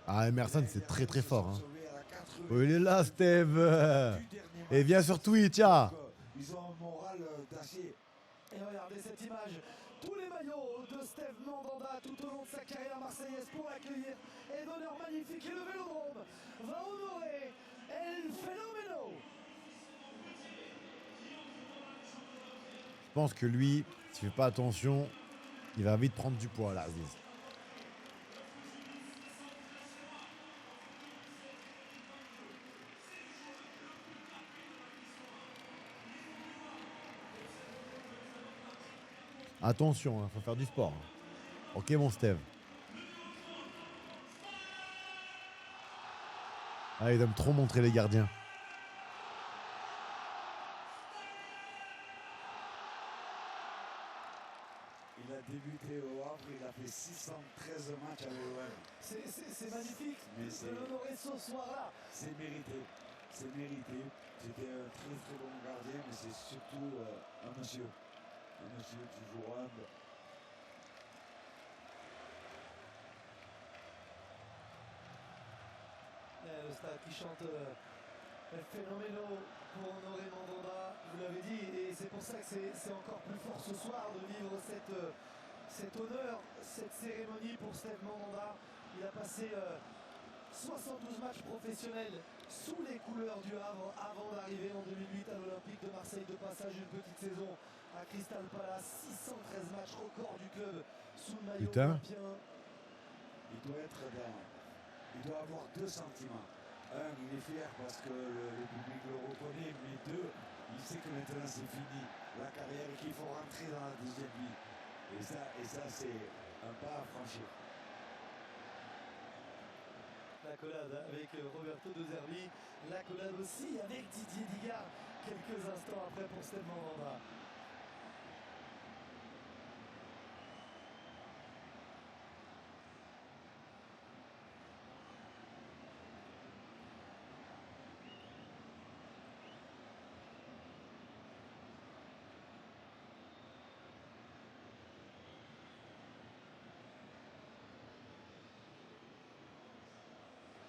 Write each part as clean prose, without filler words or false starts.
Ah, Emerson, c'est très très fort. Hein. Oh, il est là, Steve. Et viens sur Twitch, ah. Ils ont un moral d'acier. Et regardez cette image, tous les maillots de Steve Mandanda tout au long de sa carrière marseillaise pour accueillir et d'honneur magnifique. Et le Vélodrome va honorer El Phénoméno. Je pense que lui, s'il fait pas attention, il va vite prendre du poids là, Aziz. Attention, hein, faut faire du sport. Ok, mon Steve. Ah, il aime trop montrer les gardiens. Il a débuté au Havre, il a fait 613 matchs à l'OM. C'est magnifique Mais de l'honorer ce soir-là. C'est mérité. C'est mérité. C'était un très très bon gardien, mais c'est surtout un monsieur. Un monsieur toujours humble. Le stade qui chante El Phénoméno pour honorer Mandanda, vous l'avez dit, et c'est pour ça que c'est encore plus fort ce soir de vivre cet honneur, cette cérémonie pour Steve Mandanda. Il a passé 72 matchs professionnels sous les couleurs du Havre avant d'arriver en 2008 à l'Olympique de Marseille, de passage une petite saison à Crystal Palace, 613 matchs record du club sous le maillot olympien. Il doit être il doit avoir deux sentiments. Un, il est fier parce que le public le reconnaît, mais deux, il sait que maintenant c'est fini la carrière et qu'il faut rentrer dans la deuxième vie. Et ça c'est un pas à franchir. L'accolade avec Roberto De Zerbi, l'accolade aussi avec Didier Digard quelques instants après pour Steve Mandanda.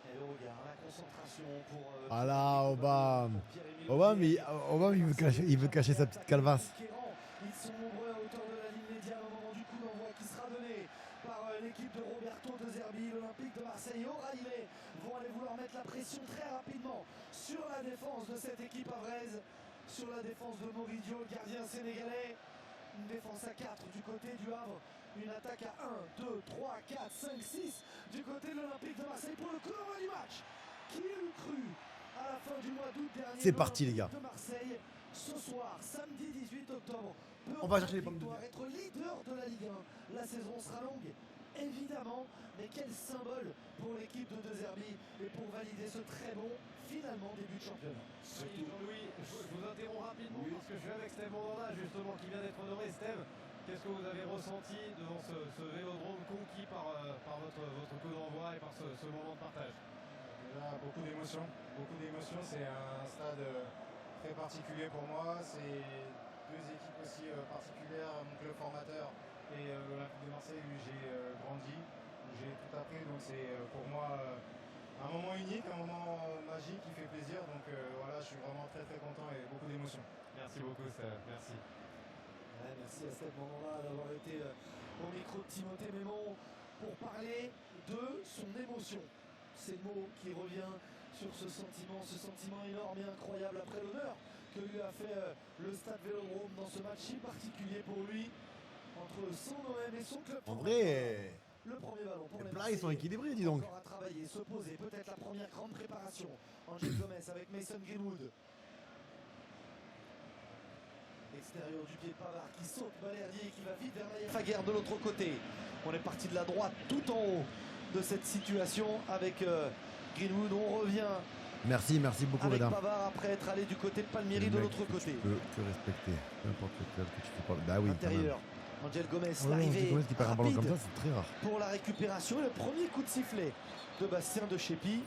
Et le regard, la concentration pour... Ah là, Obama. Obama, il veut cacher sa petite calvasse. Ils sont nombreux à hauteur de la ligne médiane au moment du coup d'envoi qui sera donné par l'équipe de Roberto De Zerbi. L'Olympique de Marseille et O'Reilly vont aller vouloir mettre la pression très rapidement sur la défense de cette équipe havraise, sur la défense de Moridio, le gardien sénégalais. Une défense à 4 du côté du Havre, une attaque à 1, 2, 3, 4, 5, 6 du côté de l'Olympique de Marseille pour le coup d'envoi du match. Qui l'eût cru à la fin du mois d'août dernier? C'est parti les gars. De Marseille, ce soir, samedi 18 octobre, on va chercher les pommes de terre. Être leader de la Ligue 1. La saison sera longue, évidemment, mais quel symbole pour l'équipe de De Zerbi et pour valider ce très bon, finalement, début de championnat. Jean-Louis, je vous interromps rapidement parce que je suis avec Steve Mandanda, justement, qui vient d'être honoré. Steve, qu'est-ce que vous avez ressenti devant ce vélodrome conquis par votre coup d'envoi et par ce moment de partage? Déjà, beaucoup d'émotions. C'est un stade très particulier pour moi. C'est deux équipes aussi particulières, mon club formateur et l'Olympique de Marseille où j'ai grandi, où j'ai tout appris. Donc c'est pour moi un moment unique, un moment magique qui fait plaisir. Donc voilà, je suis vraiment très très content et beaucoup d'émotions. Merci beaucoup, Steve. Merci. Ouais, merci à Steve Mandanda d'avoir été au micro de Timothée Mémon pour parler de son émotion. C'est le mot qui revient sur ce sentiment énorme et incroyable après l'honneur que lui a fait le Stade Vélodrome dans ce match si particulier pour lui entre son OM et son club. En vrai, le premier ballon pour les les plats ils sont équilibrés, dis donc. Encore à travailler, se poser, peut-être la première grande préparation. Angel Gomez avec Mason Greenwood. Extérieur du pied de Pavard qui saute, Balerdi qui va vite vers la Faguerre de l'autre côté. On est parti de la droite tout en haut de cette situation avec Greenwood. On revient. Merci beaucoup, avec madame. Pavard après être allé du côté de Palmieri de l'autre côté. Tu peux que respecter, peu importe le club que tu fais pas. Bah oui. Intérieur. Angel Gomez, Angel l'arrivée Gomez qui perd un ballon comme ça, c'est très rare. pour la récupération et le premier coup de sifflet de Bastien de Chépi.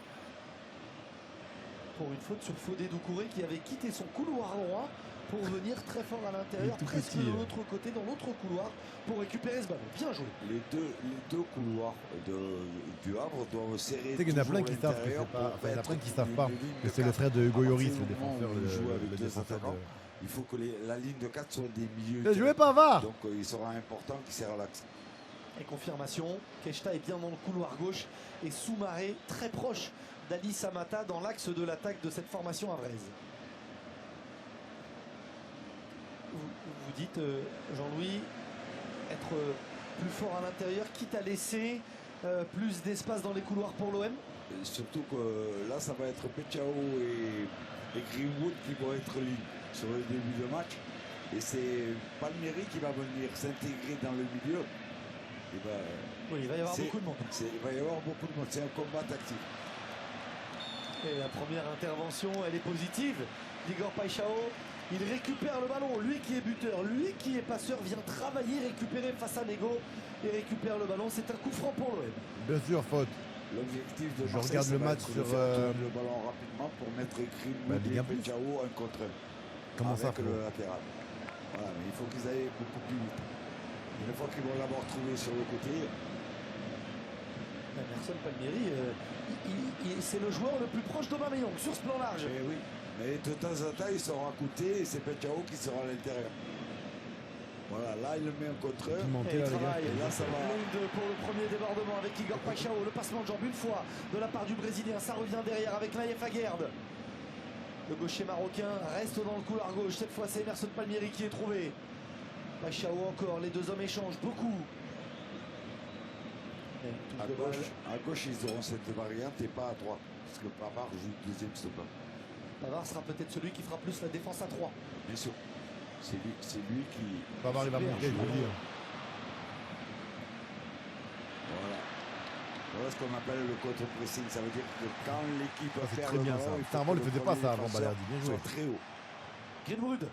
pour une faute sur Fodé Doucouré qui avait quitté son couloir droit pour venir très fort à l'intérieur, tout presque petit, de là. l'autre côté, dans l'autre couloir, pour récupérer ce ballon. Bien joué. Les deux couloirs du Havre doivent serrer. Tu sais qu'il y en a plein toujours qui savent que l'intérieur c'est pas. pour Enfin, il y en a être plein qui savent une pas ligne que de c'est le quatre. frère de Hugo À Lloris, partir le du moment défenseur. où il joue avec Le deux défenseur attaquants, de. il faut que la ligne de 4 soit des milieux. Mais jouez pas, va. Donc il sera important qu'il serre l'axe. Et confirmation, Keshta est bien dans le couloir gauche et Soumaré très proche d'Ali Samata dans l'axe de l'attaque de cette formation havraise. Vous dites, Jean-Louis, être plus fort à l'intérieur, quitte à laisser plus d'espace dans les couloirs pour l'OM. Surtout que là, ça va être Pechao et Greenwood qui vont être libres sur le début de match. Et c'est Palmieri qui va venir s'intégrer dans le milieu. Et ben, Oui, il va y avoir beaucoup de monde. il va y avoir beaucoup de monde. C'est un combat tactique. Et la première intervention, elle est positive. Igor Paixão, il récupère le ballon. Lui qui est buteur, lui qui est passeur, vient travailler, récupérer face à Nego et récupère le ballon. C'est un coup franc pour l'OM. Bien sûr, faute. L'objectif de Je Marseille, regarde ça le va match être de sur, faire tourner le ballon rapidement pour mettre Greenwood Ligue et 1 plus. Pechao un contre un. Comment ça, avec le latéral. Voilà, mais il faut qu'ils aillent beaucoup plus vite. Une fois qu'ils vont l'avoir trouvé sur le côté, Emerson Palmieri, c'est le joueur le plus proche d'Aubameyang sur ce plan large. eh oui. Mais de temps en temps, il sera à côté et c'est Pechao qui sera à l'intérieur. Voilà, là il le met en contre un. Pimenté, Et il là, les gars. travaille Et là, ça va. pour le premier débordement avec Igor Paixão. Le passement de jambe une fois de la part du Brésilien. Ça revient derrière avec Naïef Aguerd. Le gaucher marocain reste dans le couloir gauche. Cette fois, c'est Emerson Palmieri qui est trouvé. Paixão encore. Les deux hommes échangent beaucoup. Et touche de balle. À gauche, ils auront cette variante et pas à droite. Parce que Pavard joue deuxième stopper. Pavard sera peut-être celui qui fera plus la défense à 3. Bien sûr. C'est lui qui. Pavard, il va Super monter, je vous le dis. Voilà. Voilà ce qu'on appelle le contre-pressing. Ça veut dire que quand l'équipe va C'est faire très le bien ballon, ça. il Putain, faut avant, que il le faisait pas premier ça avant défenseur Balerdi. Bien joué. soit très haut. Greenwood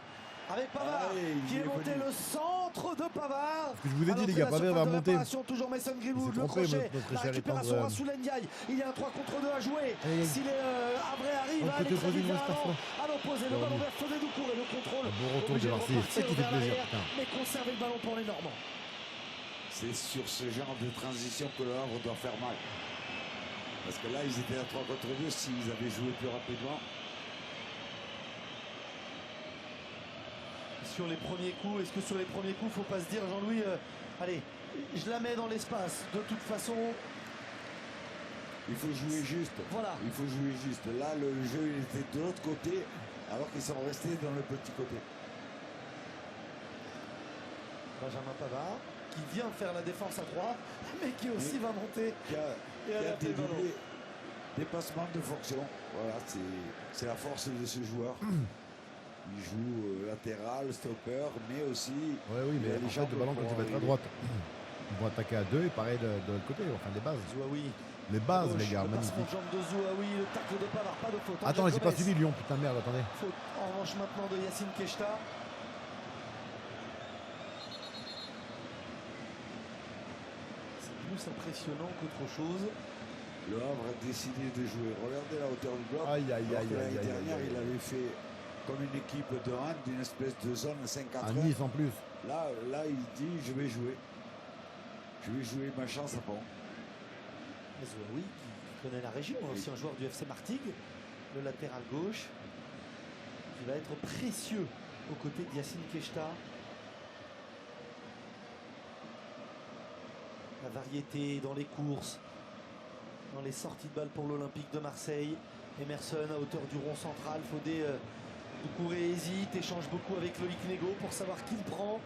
avec Pavard Allez, qui il est monté venu. le centre de Pavard. Ce que je vous ai dit, les gars, Pavard va monter. Toujours Mason Greenwood, s'est le trompé, crochet, notre la cher récupération étendre, à Soulendiaï. Il y a un 3 contre 2 à jouer. Allez, Si les Havrais arrivent on à peut aller te très poser vite une à fois. l'opposé, le ballon vers Fodé Doucouré, le contrôle. Un bon retour Obligé de Marseille. repartir C'est ça qui fait vers plaisir, l'arrière, putain. Mais conserver le ballon pour les Normands. C'est sur ce genre de transition que le Havre doit faire mal. Parce que là, ils étaient à 3 contre 2. S'ils avaient joué plus rapidement, Sur les premiers coups, est-ce que sur les premiers coups, faut pas se dire, Jean-Louis, allez, je la mets dans l'espace. De toute façon, il faut jouer juste. voilà. Il faut jouer juste. Là, le jeu il était de l'autre côté, alors qu'ils sont restés dans le petit côté. Benjamin Pavard, qui vient faire la défense à 3, mais qui aussi va monter. Qui a, Et qui a adapter le ballon. dédoublé dépassement de fonction. Voilà, c'est la force de ce joueur. Il joue latéral, stopper, mais aussi. Ouais, oui, il a mais les en fait, jambes le ballon, quand pour il va être à arriver. droite, ils vont attaquer à 2 et pareil de l'autre côté. Enfin, les bases. Zouaoui. Les bases, Gauche, les gars, le passement magnifique. de jambe de Zouaoui, le tacle de Pavard, pas de faute. Attends, Angel j'ai pas Gomez. suivi Lyon, putain, merde, attendez. Faute en revanche maintenant de Yacine Keshta. C'est plus impressionnant qu'autre chose. Le Havre a décidé de jouer. Regardez la hauteur du bloc. Aïe, aïe, Alors aïe, que aïe, l'année aïe, dernière, aïe, il aïe. avait fait comme une équipe de hand, une espèce de zone 5 À 4 Nice en plus. Là, il dit je vais jouer. Je vais jouer ma chance à fond. Zouaoui qui connaît la région, aussi un joueur du FC Martigues, le latéral gauche, qui va être précieux aux côtés de Yacine Keshta. La variété dans les courses, dans les sorties de balle pour l'Olympique de Marseille. Emerson à hauteur du rond central. Fodé Doucouré hésite, échange beaucoup avec Loïc Nego pour savoir qui le prend.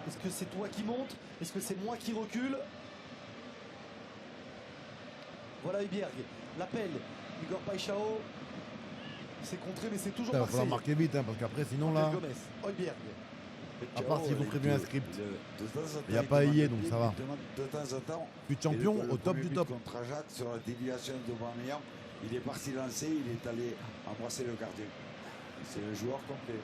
Est-ce que c'est toi qui monte? Est-ce que c'est moi qui recule? Voilà Hubierg, l'appel. Igor Paixão. C'est contré, mais c'est toujours Il va falloir Marseille. marquer vite, hein, parce qu'après, sinon là, Gomez, Heuberg. à part s'ils ont prévu un script. De temps en temps, Il y a il pas demande Yé, le donc pied, ça va. il demande de temps en temps. but de Et champion le au top premier du but top. Contre Ajax, sur la déviation de Aubameyang, il est parti lancer, il est allé embrasser le gardien. C'est le joueur complet.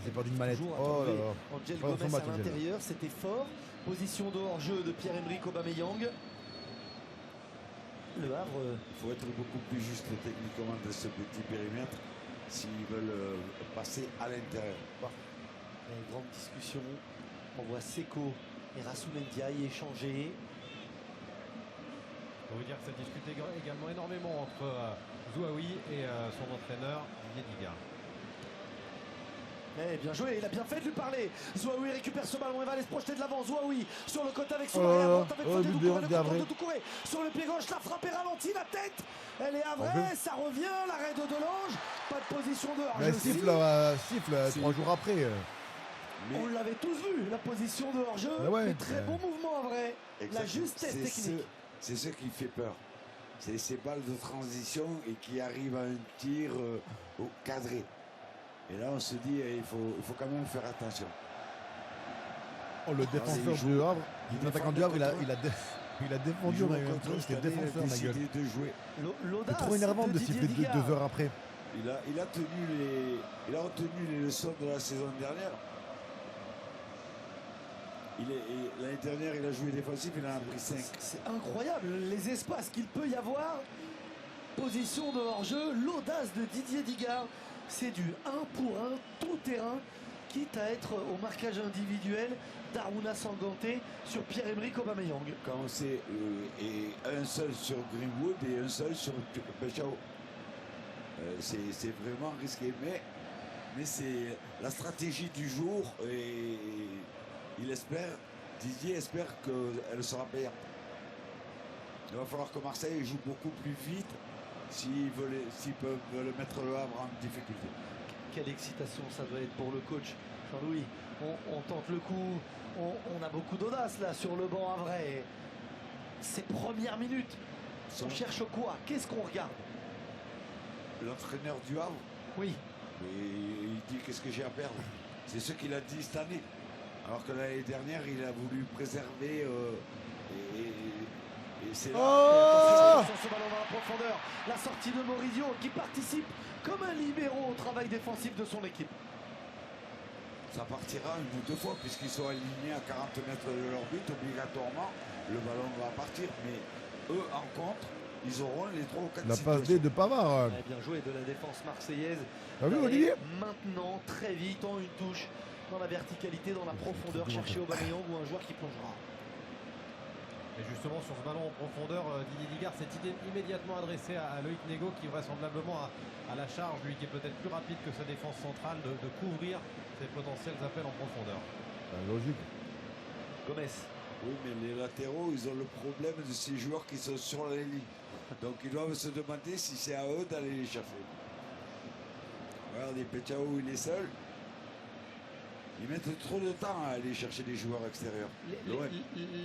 J'ai perdu une manette. Toujours à Oh là trouver là. Angel Pas dans son Gomez match, à Angel. l'intérieur, c'était fort. Position de hors-jeu de Pierre-Emerick Aubameyang. Le Havre. Il faut être beaucoup plus juste techniquement dans ce petit périmètre s'ils veulent passer à l'intérieur. Une grande discussion. On voit Seko et Rassoul Ndiaye échanger. On peut vous dire que ça discute également énormément entre Zouaoui et son entraîneur Didier Digard. Eh, bien joué, il a bien fait de lui parler. Zouaoui récupère ce ballon et va aller se projeter de l'avant. Zouaoui sur le côté avec son Oh mari là à là. droite avec Oh, Fodé but Doucouré, de le contrôle Havré. de Doucouré sur le pied gauche, la frappe est ralentie, la tête. Elle est à En vrai, fait. ça revient, l'arrêt de Delange. Pas de position de Mais hors-jeu. siffle Si. 3 jours après. Mais On l'avait tous vu, la position de hors-jeu. Ah ouais, Mais très bon mouvement en vrai. La exactement, justesse technique. c'est ce qui fait peur. C'est ces balles de transition et qui arrivent à un tir au cadré. Et là, on se dit, il faut quand même faire attention. Oh, le défenseur il joue- du Havre, il l'attaquant défend du Havre, contre- il a défendu, on a eu l'impression que c'était défenseur, ma gueule. décidé de jouer. C'est L'audace trop énervant de Didier siffler Digard. 2 heures après. Il a retenu les leçons de la saison dernière. L'année dernière, il a joué défensif, il en a pris 5. C'est incroyable les espaces qu'il peut y avoir. Position de hors-jeu, l'audace de Didier Digard. C'est du 1 pour 1, tout terrain, quitte à être au marquage individuel d'Aruna Sanganté sur Pierre-Emerick Aubameyang. Quand c'est et un seul sur Greenwood et un seul sur Pechao. C'est vraiment risqué, mais c'est la stratégie du jour et Didier espère qu'elle sera payante. Il va falloir que Marseille joue beaucoup plus vite s'ils peuvent le mettre le Havre en difficulté. Quelle excitation ça doit être pour le coach Jean-Louis. On tente le coup, on a beaucoup d'audace là sur le banc à vrai. Ces premières minutes, on cherche quoi? Qu'est-ce qu'on regarde? L'entraîneur du Havre, Oui, il dit qu'est-ce que j'ai à perdre. C'est ce qu'il a dit cette année. Alors que l'année dernière, il a voulu préserver et c'est là. Oh sur ce ballon dans la profondeur, la sortie de Maurizio qui participe comme un libéraux au travail défensif de son équipe. Ça partira une ou deux fois puisqu'ils sont alignés à 40 mètres de leur but. Obligatoirement, le ballon va partir. Mais eux, en contre, ils auront les 3 ou 4 La passe D de Pavard. Ouais, bien joué de la défense marseillaise. T'as vu, D'aller Olivier? Maintenant, très vite, en une touche, dans la verticalité, dans la profondeur, chercher Aubameyang ou un joueur qui plongera. Et justement sur ce ballon en profondeur, Didier Digard s'est immédiatement adressé à Loïc Nego qui vraisemblablement a la charge, lui qui est peut-être plus rapide que sa défense centrale, de couvrir ses potentiels appels en profondeur. Logique. Gomez. Oui, mais les latéraux, ils ont le problème de ces joueurs qui sont sur la ligne. Donc ils doivent se demander si c'est à eux d'aller les chercher. Regardez, Pechao, il est seul. Ils mettent trop de temps à aller chercher des joueurs extérieurs.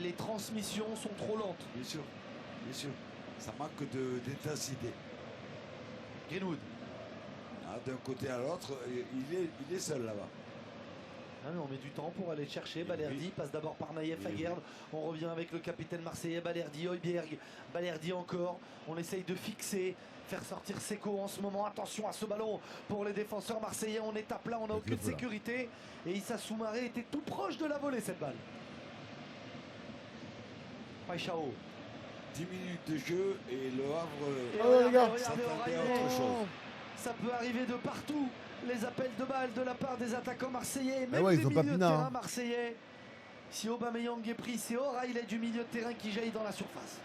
Les transmissions sont trop lentes. Bien sûr, bien sûr. Ça manque d'intensité. Greenwood. D'un côté à l'autre, il est seul là-bas. Ah, mais on met du temps pour aller chercher. Balerdi oui. passe d'abord par Naïef Et Aguerd. On revient avec le capitaine marseillais Balerdi, Højbjerg. Balerdi encore. On essaye de fixer, faire sortir Seko en ce moment. Attention à ce ballon pour les défenseurs marseillais. On est à plat, on n'a aucune sécurité. Et Issa Soumaré était tout proche de la volée cette balle. Paixao. 10 minutes de jeu et le Havre. Et Oh, les gars. regardez s'attendait à O'Reilly. autre chose. Ça peut arriver de partout. Les appels de balles de la part des attaquants marseillais, même ouais, ils des ont pas milieux de Pina, terrain hein. marseillais. Si Aubameyang est pris, c'est O'Reilly du milieu de terrain qui jaillit dans la surface.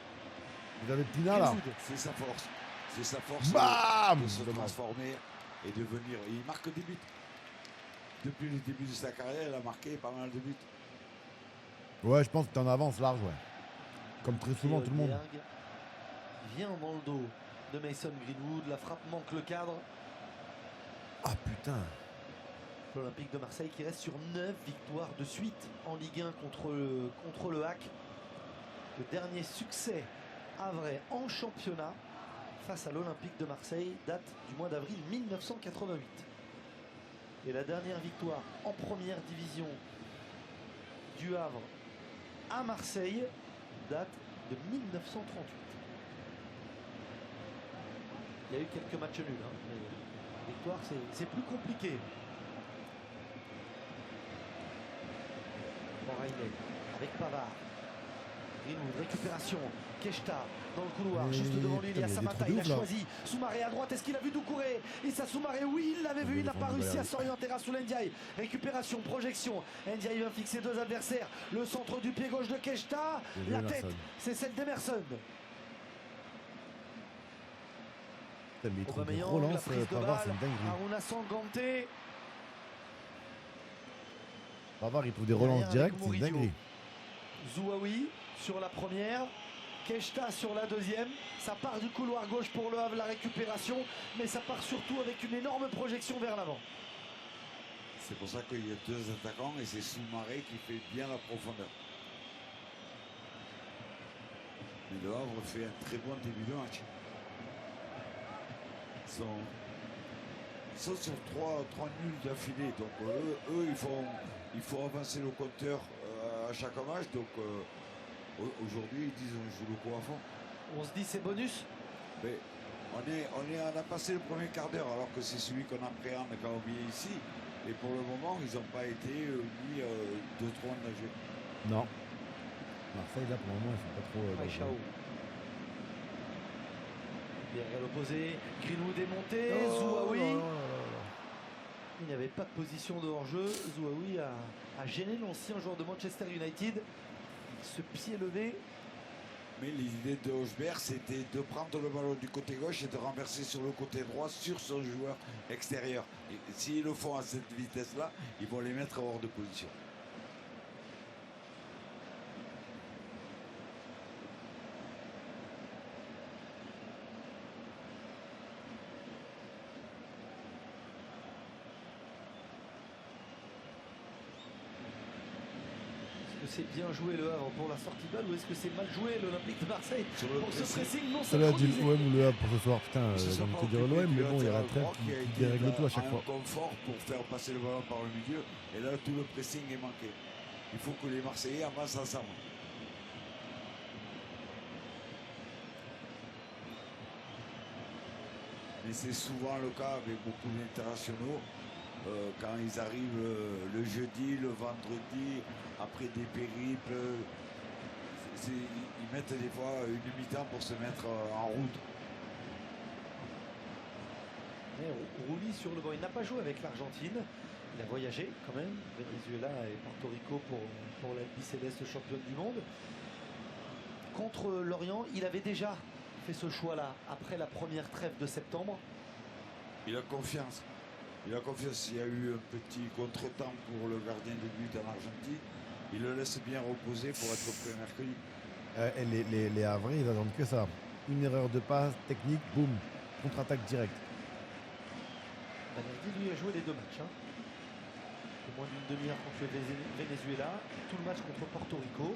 Vous avez Pina là. Greenwood. C'est sa force. C'est sa force Bam de se Dommage. transformer et de venir. Il marque des buts. Depuis le début de sa carrière, il a marqué pas mal de buts. Ouais, je pense que t'es en avance large, ouais. Comme très souvent, tout le monde. Højbjerg vient dans le dos de Mason Greenwood. La frappe manque le cadre. Ah putain. L'Olympique de Marseille qui reste sur 9 victoires de suite en Ligue 1 contre le HAC. Le dernier succès havrais en championnat face à l'Olympique de Marseille date du mois d'avril 1988. Et la dernière victoire en première division du Havre à Marseille date de 1938. Il y a eu quelques matchs nuls, hein, mais la victoire c'est plus compliqué. O'Reilly avec Pavard. Greenwood, récupération. Keshta dans le couloir, Mais juste devant lui, il y a putain, mais il y a des Samata, trous il a de ouf, là. choisi. Soumaré à droite, est-ce qu'il a vu Doucouré? Issa Soumaré, oui, il l'avait vu, il n'a pas réussi à s'orienter. Rassoul Ndiaye, récupération, projection. Ndiaye va fixer deux adversaires. Le centre du pied gauche de Keshta, la tête, c'est celle d'Emerson. Putain, mais il trouve des Aubameyang, la relances, prise de Pavard, c'est balle. une dinguerie. Aruna Sanganté. Pavard, il trouve des relances Derrière directes, avec c'est une Murillo. dinguerie. Zouaoui sur la première, Keshta sur la deuxième. Ça part du couloir gauche pour Le Havre, la récupération, mais ça part surtout avec une énorme projection vers l'avant. C'est pour ça qu'il y a deux attaquants et c'est Soumaré qui fait bien la profondeur. Mais Le Havre fait un très bon début de match. Ils sont sur trois nuls d'affilée. Donc eux il faut avancer le compteur à chaque match. Donc aujourd'hui, ils disent on joue le coup à fond. On se dit c'est bonus. Mais on a passé le premier quart d'heure alors que c'est celui qu'on appréhende quand on vient ici. Et pour le moment, ils n'ont pas été mis de trop en danger. Non. Marseille, là, pour le moment, ils sont pas trop. Maïchao. Derrière l'opposé, Greenwood est monté, Oh, Zouaoui. là, là, là, là. Il n'y avait pas de position de hors-jeu. Zouaoui a gêné l'ancien joueur de Manchester United. Ce pied levé. Mais l'idée de Hochberg, c'était de prendre le ballon du côté gauche et de renverser sur le côté droit sur son joueur extérieur. Et s'ils le font à cette vitesse-là, ils vont les mettre hors de position. Est-ce que c'est bien joué Le Havre pour la sortie de balle ou est-ce que c'est mal joué l'Olympique de Marseille Sur le pour ce pressing non Ça l'a dit synchronisé? l'OM ou le Havre pour ce soir. Putain, Ils se j'ai sont envie pas de te dire occupés l'OM, du mais bon, il y a la latéral trêve droit qui a été dérègle tout à chaque un fois. confort pour faire passer le ballon par le milieu. Et là, tout le pressing est manqué. Il faut que les Marseillais avancent ensemble. Mais c'est souvent le cas avec beaucoup d'internationaux. Quand ils arrivent le jeudi, le vendredi, après des périples, ils mettent des fois une mi-temps pour se mettre en route. Mais Rouli sur le banc, il n'a pas joué avec l'Argentine. Il a voyagé quand même, Venezuela et Porto Rico pour la Céleste championne du monde. Contre l'Orient, il avait déjà fait ce choix-là après la première trêve de septembre. Il a confiance. Il a confiance. Il y a eu un petit contretemps pour le gardien de but en Argentine. Il le laisse bien reposer pour être prêt mercredi. Et les Havrais, ils attendent que ça. Une erreur de passe, technique, boum, contre-attaque directe. Balerdi, lui, a joué les deux matchs. Un peu moins d'une demi-heure contre le Venezuela, tout le match contre Porto Rico.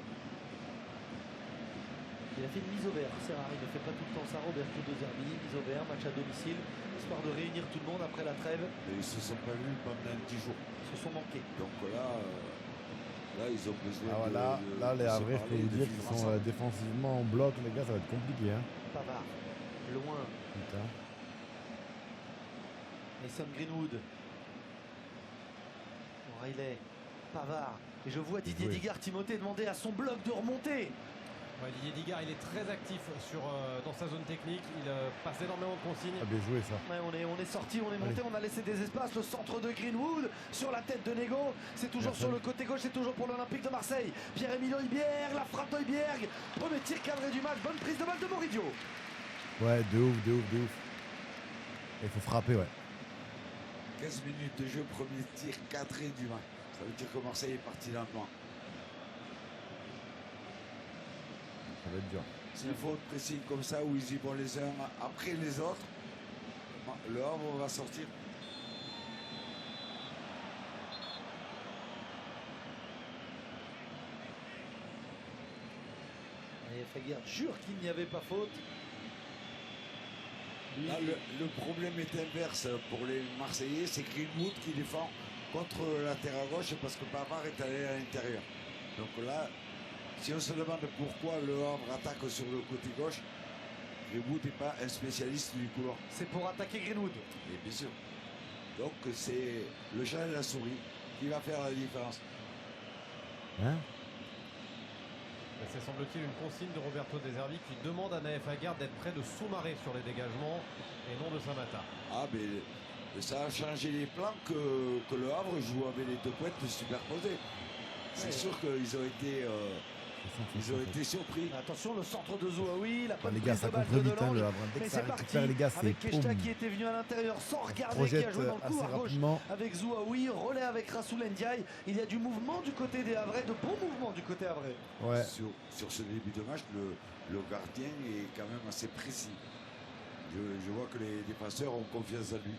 Il a fait une mise au vert, c'est rare, il ne fait pas tout le temps ça. Roberto De Zerbi, mise au vert, match à domicile, histoire de réunir tout le monde après la trêve. Et ils ne se sont pas vus pendant 10 jours. Ils se sont manqués. Donc là ils ont besoin Ah, de. voilà, de- là, de les se Havrais, je peux parler, vous de dire vivre qu'ils sont ensemble. défensivement en bloc, les gars, ça va être compliqué. Hein. Pavard, loin, Putain. Mason Greenwood. O'Reilly, Pavard. Et je vois Didier Oui. Digard, Timothée demander à son bloc de remonter. Ouais, Didier Digard, il est très actif dans sa zone technique. Il passe énormément de consignes. Ah, bien joué ça. Ouais, on est sorti, on est monté, on a laissé des espaces. Le centre de Greenwood sur la tête de Nego. C'est toujours Personne. sur le côté gauche, c'est toujours pour l'Olympique de Marseille. Pierre-Emilio Hibierg, la frappe de Hibierg. Premier tir cadré du match, bonne prise de balle de Moridio. Ouais, de ouf, de ouf, de ouf. Il faut frapper, ouais. 15 minutes de jeu, premier tir cadré du match. Ça veut dire que Marseille est parti lentement. Ça va être dur. S'il faut un pressing comme ça où ils y vont les uns après les autres, le Havre va sortir. Et Faguerd jure qu'il n'y avait pas faute. Lui, Là, le problème est inverse pour les Marseillais, c'est Greenwood qui défend contre le latéral gauche parce que Pavard est allé à l'intérieur. Donc là, si on se demande pourquoi le Havre attaque sur le côté gauche, Greenwood n'est pas un spécialiste du couloir. c'est pour attaquer Greenwood. Et bien sûr. Donc c'est le chat et la souris qui va faire la différence. Hein? C'est semble-t-il une consigne de Roberto De Zerbi qui demande à Naef Aguerd d'être près de Soumaré sur les dégagements et non de Samatta. Ah, mais ça a changé les plans que le Havre joue avec les deux pointes superposées. C'est sûr qu'ils ont été, surpris. Attention, le centre de Zouaoui, la bonne Les gars, prise ça de balle contre de vite, hein, Delange. le Havre. Dès Mais que ça c'est parti récupère les gars, c'est avec Keshta boum. qui était venu à l'intérieur sans regarder, qui Projette a joué dans le assez couloir gauche rapidement. avec Zouaoui, relais avec Rassoul Ndiaye. Il y a du mouvement du côté des Havrais, de bons mouvements du côté Havrais. Ouais. Sur ce début de match, le gardien est quand même assez précis. Je vois que les défenseurs ont confiance en lui.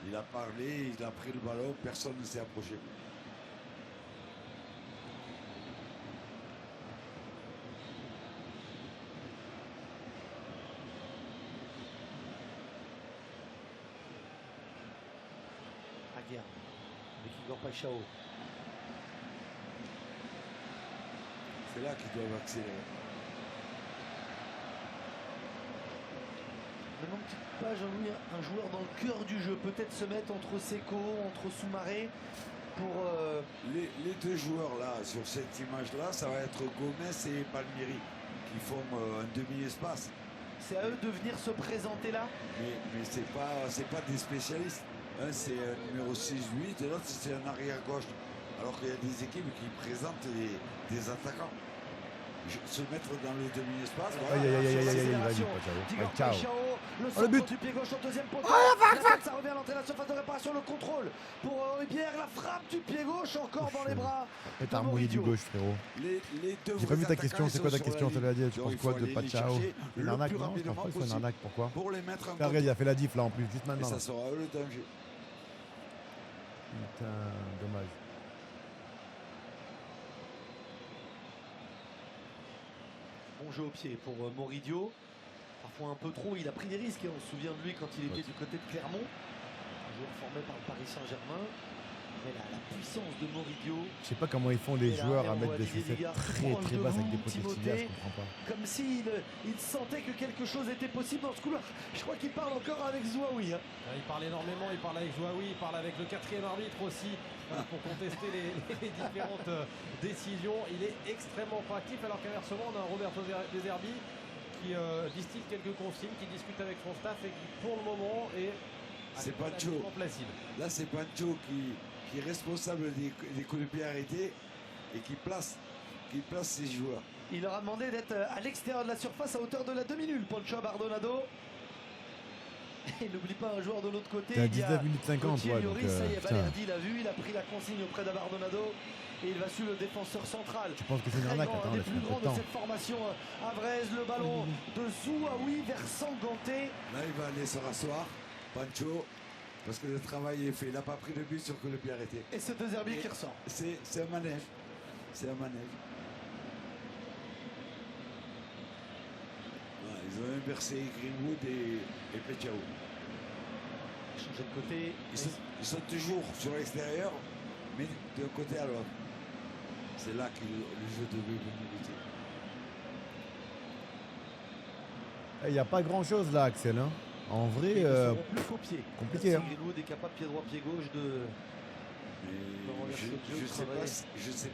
Il a parlé, il a pris le ballon, personne ne s'est approché. Aguerd avec Igor Paixão. C'est là qu'ils doivent accélérer. Maintenant, petite page, Jean-Louis, un joueur dans le cœur du jeu, peut-être se mettre entre Seco, entre Soumaré pour. Les deux joueurs là, sur cette image-là, ça va être Gomez et Palmieri qui font un demi-espace. C'est à eux de venir se présenter là. Mais c'est pas des spécialistes. Un c'est un numéro 6-8 et l'autre c'est un arrière gauche. Alors qu'il y a des équipes qui présentent des attaquants. Se mettre dans le demi-espace. Voilà. Aïe, aïe, aïe, aïe, aïe, aïe, Accélération vas-y, d'Igor ciao. Paixão, le le centre but. du pied gauche au deuxième poteau. La tête, ça revient à l'entrée de la surface de réparation, le contrôle pour Horibière, la frappe du pied gauche encore dans les bras. Et t'as harmonie du gauche, frérot. Les deux J'ai pas vu ta attaquants, question, ils c'est sont quoi ta sur question? la Ça l'a dit, ligne. tu Donc, penses il quoi faut de aller les Pachao? chercher Une le arnaque? plus Non, je pense rapidement pas que c'est une possible arnaque, pourquoi? pour les mettre en Regarde, il a fait la diff là en plus, juste Et maintenant. ça là. sera eux le danger. Putain, dommage. Bon jeu au pied pour Moridio. Parfois un peu trop, il a pris des risques. On se souvient de lui quand il était du côté de Clermont. Un joueur formé par le Paris Saint-Germain. Mais la puissance de Moridio, Je sais pas comment ils font les Et là, joueurs à on mettre voit des Didier chaussettes Ligard très proche très de basses avec vous, des potes Timothée. tibias, je comprends pas. comme s'il il sentait que quelque chose était possible dans ce couloir. Je crois qu'il parle encore avec Zouaoui. Hein. Il parle énormément, il parle avec Zouaoui, il parle avec le quatrième arbitre aussi pour contester les différentes décisions. Il est extrêmement proactif alors qu'inversement on a un Roberto De Zerbi qui distille quelques consignes, qui discute avec son staff et qui pour le moment est C'est Pancho. relativement placide. Là, c'est Pancho qui est responsable des coups de pied arrêtés et qui place ses joueurs. Il leur a demandé d'être à l'extérieur de la surface à hauteur de la demi-nulle. Poncho Bardonado. Et n'oublie pas un joueur de l'autre côté. T'es à il y a 19 minutes 50, Gauthier ouais, donc Lloris, ça y est, putain. Balerdi l'a vu, il a pris la consigne auprès d'Abardonado et il va suivre le défenseur central. Tu penses que c'est une Très arnaque? grand, Attends, un des laisse plus un peu grands de de temps. cette formation Havraise, le ballon de Zouaoui vers Sanganté. Là, il va aller se rasseoir, Pancho, parce que le travail est fait. Il n'a pas pris de but sur coup de pied arrêté. Et c'est De Zerbi qui ressort. C'est un manège. C'est un manège. Voilà, ils ont inversé Greenwood et Pechao. Changer de côté. Ils sont toujours sur l'extérieur, mais d'un côté à l'autre. C'est là que le jeu devait venir lutter. Il n'y a pas grand chose là, Axel. Hein. En vrai, Ils ne seront plus qu'au pied. compliqué, Si hein. Greenwood est capable pied droit, pied gauche de. Mais renverser le jeu, je sais travailler.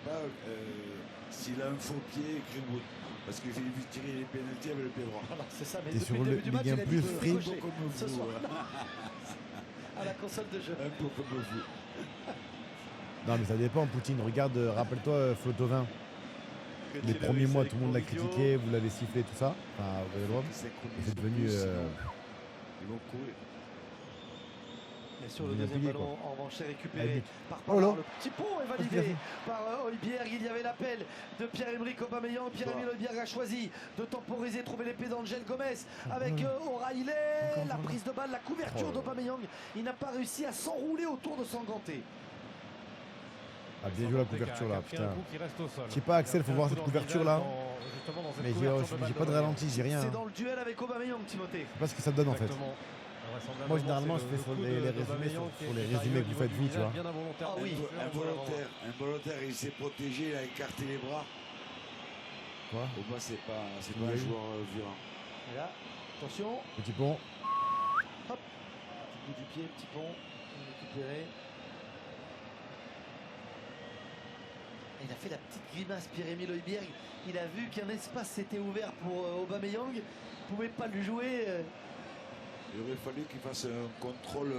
pas, s'il a un faux pied, Greenwood. Parce que j'ai vu tirer les pénaltys avec le pied droit. Voilà, c'est ça, mais T'es depuis sur le le début du match, Ligue 1 il a dit plus de free. gaucher Comme ce vous, soir hein. à la console de jeu. Un peu comme vous. non mais ça dépend, Poutine. Regarde, rappelle-toi Flotovin. Les premiers mois, tout le monde l'a critiqué, vous l'avez sifflé, tout ça. Enfin, au Vélodrome. C'est devenu. Ils vont courir. Mais sur le Il a deuxième plié, ballon, en revanche, c'est Ah, récupéré but. par Oh là. Pavard. Le petit pont est validé par Hojbjerg. Il y avait l'appel de Pierre-Emerick Aubameyang. Pierre-Emerick Hojbjerg a choisi de temporiser, trouver l'épée d'Angel Gomez avec O'Reilly. La prise de balle, la couverture Oh. d'Aubameyang. Il n'a pas réussi à s'enrouler autour de Sanganté. Ah, bien joué la couverture là, putain. Je Je sais pas, Axel, faut voir cette couverture là. Mais j'ai pas de ralenti, j'ai rien. C'est Hein. dans le duel avec Aubameyang, Timothée. Je sais pas ce que ça donne en fait. Moi, généralement, je fais sur les résumés, sur les résumés que vous faites vous, tu vois. Ah oui. Involontaire, il s'est protégé, il a écarté les bras. Quoi? Au bas, c'est pas Oui. un joueur violent. Et là, attention. Petit pont. Petit bout du pied, petit pont. Récupéré. Il a fait la petite grimace, Pierre-Emile Højbjerg. Il a vu qu'un espace s'était ouvert pour Aubameyang. Il ne pouvait pas le jouer. Il aurait fallu qu'il fasse un contrôle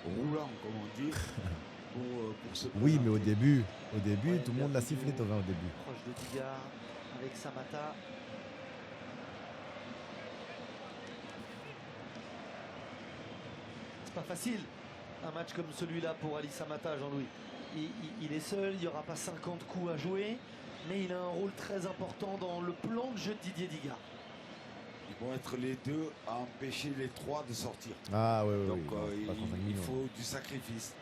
roulant, comme on dit, pour se Oui, mais au présenter. début, Ouais, tout le il a monde l'a voulu sifflé, Thauvin, au début. Proche de Digard avec Samata. C'est pas facile un match comme celui-là pour Ali Samata, Jean-Louis. Il est seul, il n'y aura pas 50 coups à jouer, mais il a un rôle très important dans le plan de jeu de Didier Digard. Ils vont être les deux à empêcher les trois de sortir. Ah ouais, Donc c'est pas 35 il millions. faut du sacrifice.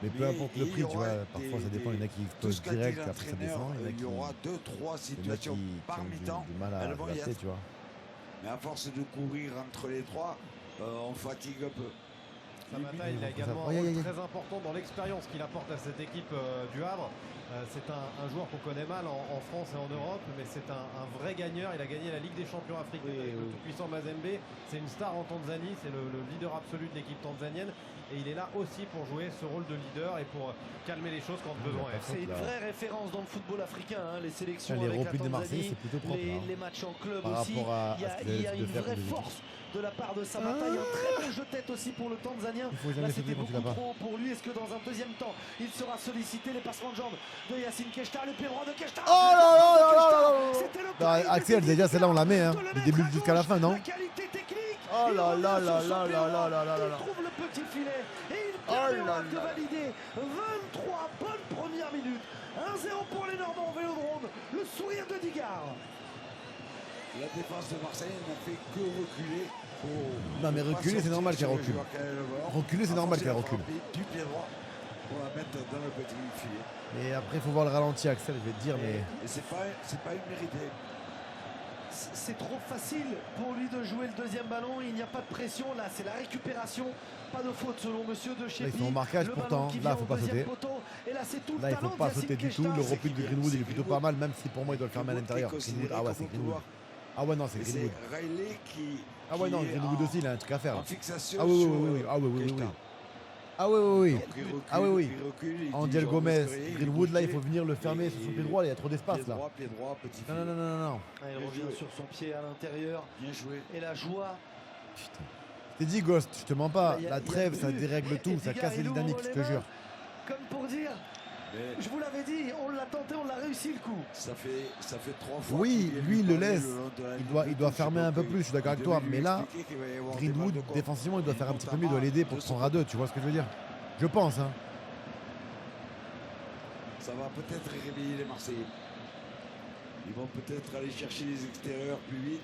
Mais peu importe le il y prix, tu aura vois, parfois ça dépend, il y en a qui tout ce posent qu'a dit direct, après ça l'entraîneur, descend, il y aura 2-3 il y en a qui situations par ont mi-temps. du mal à elles vont y adapter, être. tu vois. Mais à force de courir entre les trois, on fatigue un peu. Samata, il a également un rôle très important dans l'expérience qu'il apporte à cette équipe du Havre. C'est un joueur qu'on connaît mal en France et en Europe, mais c'est un vrai gagneur. Il a gagné la Ligue des champions africaine avec le tout-puissant Mazembe. C'est une star en Tanzanie, c'est le leader absolu de l'équipe tanzanienne. Et il est là aussi pour jouer ce rôle de leader et pour calmer les choses quand besoin est. C'est une vraie référence dans le football africain, hein, les sélections Les avec la reprises des Marseillais, Tanzanie, c'est plutôt propre. les matchs en club Par aussi. rapport à Il y a une vraie force de la part de Samata. Il y a un très bon jeu de tête aussi pour le Tanzanien. Il faut Là, jamais c'était sauter quand tu l'as beaucoup pas. trop pour lui. Est-ce que dans un deuxième temps, il sera sollicité? Les passements de jambes de Yacine Keshta, le pied droit de Keshta. Oh là là là là là là. C'était le Bah, pari de Axel, Didier déjà celle-là on la met, hein, de le du mettre début à jusqu'à la gauche. fin, non? La qualité technique. Oh Il là revient là sur là son là pied là droit. là là là là. Il trouve le petit filet et il Oh permet là au Havre de là. valider. 23 bonnes premières minutes. 1-0 pour les Normands au Vélodrome. Le sourire de Digard. La défense de Marseille n'a fait que reculer. Non, mais reculer, c'est normal qu'elle recule. Reculer, c'est normal qu'elle recule. Du pied droit pour la mettre dans le petit filet. Et après, il faut voir le ralenti, Axel, je vais te dire, mais. Et c'est pas immérité. C'est trop facile pour lui de jouer le deuxième ballon. Il n'y a pas de pression. Là, c'est la récupération. Pas de faute selon monsieur de Chépi. Là, ils sont au marquage Le pourtant. ballon qui Là, vient il faut au pas deuxième sauter. poteau. Et là, c'est tout Là, le il faut talent pas d'Yacine sauter du tout. Keshta. Le repli de Greenwood, il est plutôt pas mal, même si pour moi, il doit le fermer à l'intérieur. Greenwood, Greenwood, ah ouais, c'est Greenwood. Ah ouais, non, c'est Et c'est Greenwood. Riley qui. Ah ouais, non, qui est Greenwood aussi, il a un truc à faire. en fixation Ah oui, sur, oui, oui, ah oui, oui, oui, Keshta. oui. Ah oui, oui, oui. Donc, il recule, Ah oui, oui. il recule, il dit, Angel je Gomez, risque rien, Greenwood, là, il bouge faut venir le fermer et- sur son pied droit, il y a trop d'espace là. Pied droit, petit Non, non, filet. non, non, non, non. Ah, il Bien revient joué. sur son pied à l'intérieur. Bien joué. Et la joie. Putain. Je t'ai dit, Ghost, je te mens pas. Bah, y a- La y a trêve, plus. ça dérègle tout, ça Digard, casse les il ouvre dynamiques, je les te mains. jure. Comme pour dire, Mais je vous l'avais dit, on l'a tenté, on l'a réussi le coup. ça fait 3 fois. Oui, qu'il vient lui, il le parler laisse. le long de la ligne Il de doit touche, fermer un peu donc, plus, je suis d'accord avec il toi. devait Mais lui là, expliquer qu'il va y avoir des Greenwood, balles de corps. défensivement, il doit faire un petit peu mieux, il doit Notamment l'aider pour de se son rendre à deux, tu vois ce que je veux dire? Je pense, hein. Ça va peut-être réveiller les Marseillais. Ils vont peut-être aller chercher les extérieurs plus vite.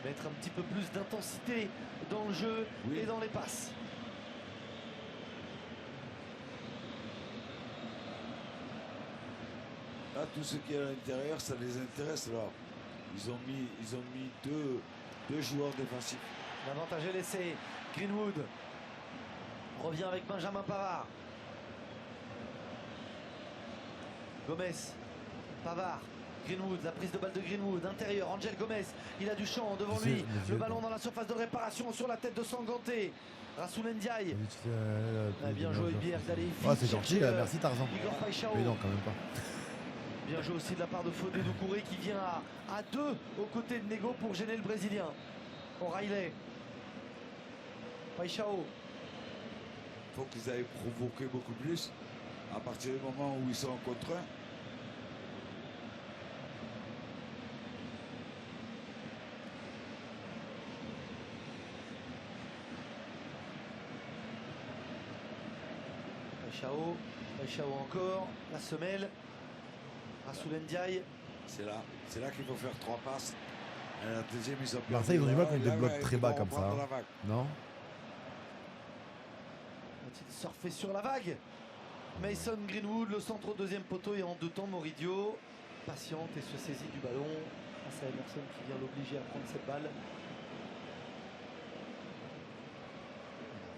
Mettre un petit peu plus d'intensité dans le jeu Oui. et dans les passes. Là, tout ce qui est à l'intérieur, ça les intéresse là. Ils ont mis deux joueurs défensifs. L'avantage est laissé. Greenwood revient avec Benjamin Pavard. Gomez, Pavard, Greenwood, la prise de balle de Greenwood, intérieur, Angel Gomez, il a du champ devant lui, le ballon dans la surface de réparation sur la tête de Sanganté. Rassoul Ndiaye, a bien joué Højbjerg d'aller vite Ah, c'est gentil, chercher, là, merci Tarzan. Igor Paixão. Mais non, quand même pas. Bien joué aussi de la part de Fodé Doucouré qui vient à deux aux côtés de Nego pour gêner le Brésilien. O'Reilly. Paixão. Il faut qu'ils aillent provoquer beaucoup plus. À partir du moment où ils sont en contre 1. Paixão encore, la semelle. Rassoul Ndiaye. C'est là qu'il faut faire 3 passes. Et la deuxième, ils ont perdu. Marseille, ils ont du mal contre des Là, blocs ils très vont bas comme ça, reprendre hein. la vague. Non? Va-t-il surfer sur la vague? Mason Greenwood, le centre au deuxième poteau et en deux temps Moridio patiente et se saisit du ballon face à Emerson qui vient l'obliger à prendre cette balle.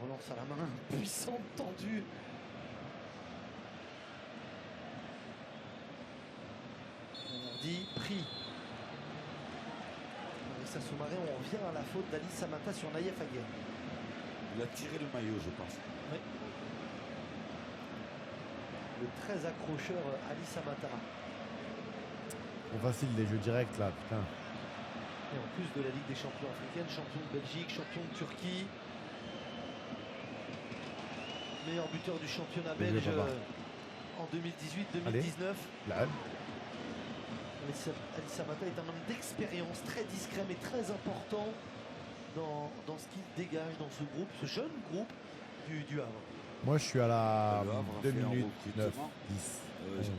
Relance à la main, puissante, tendue. Dit pris. Marissa Soumaré, on revient à la faute d'Ali Samata sur Naïef Aguirre. Il a tiré le maillot, je pense. le très accrocheur Ali Samata. Trop facile les jeux directs là, putain. Et en plus de la Ligue des champions africaine, champion de Belgique, champion de Turquie. Meilleur buteur du championnat Le belge jeu, papa. en 2018-2019. Là, Ali Samata est un homme d'expérience, très discret mais très important dans ce qu'il dégage dans ce groupe, ce jeune groupe du Havre. moi je suis à la Le Havre a 2 fait un minutes 9, recrutement, 10,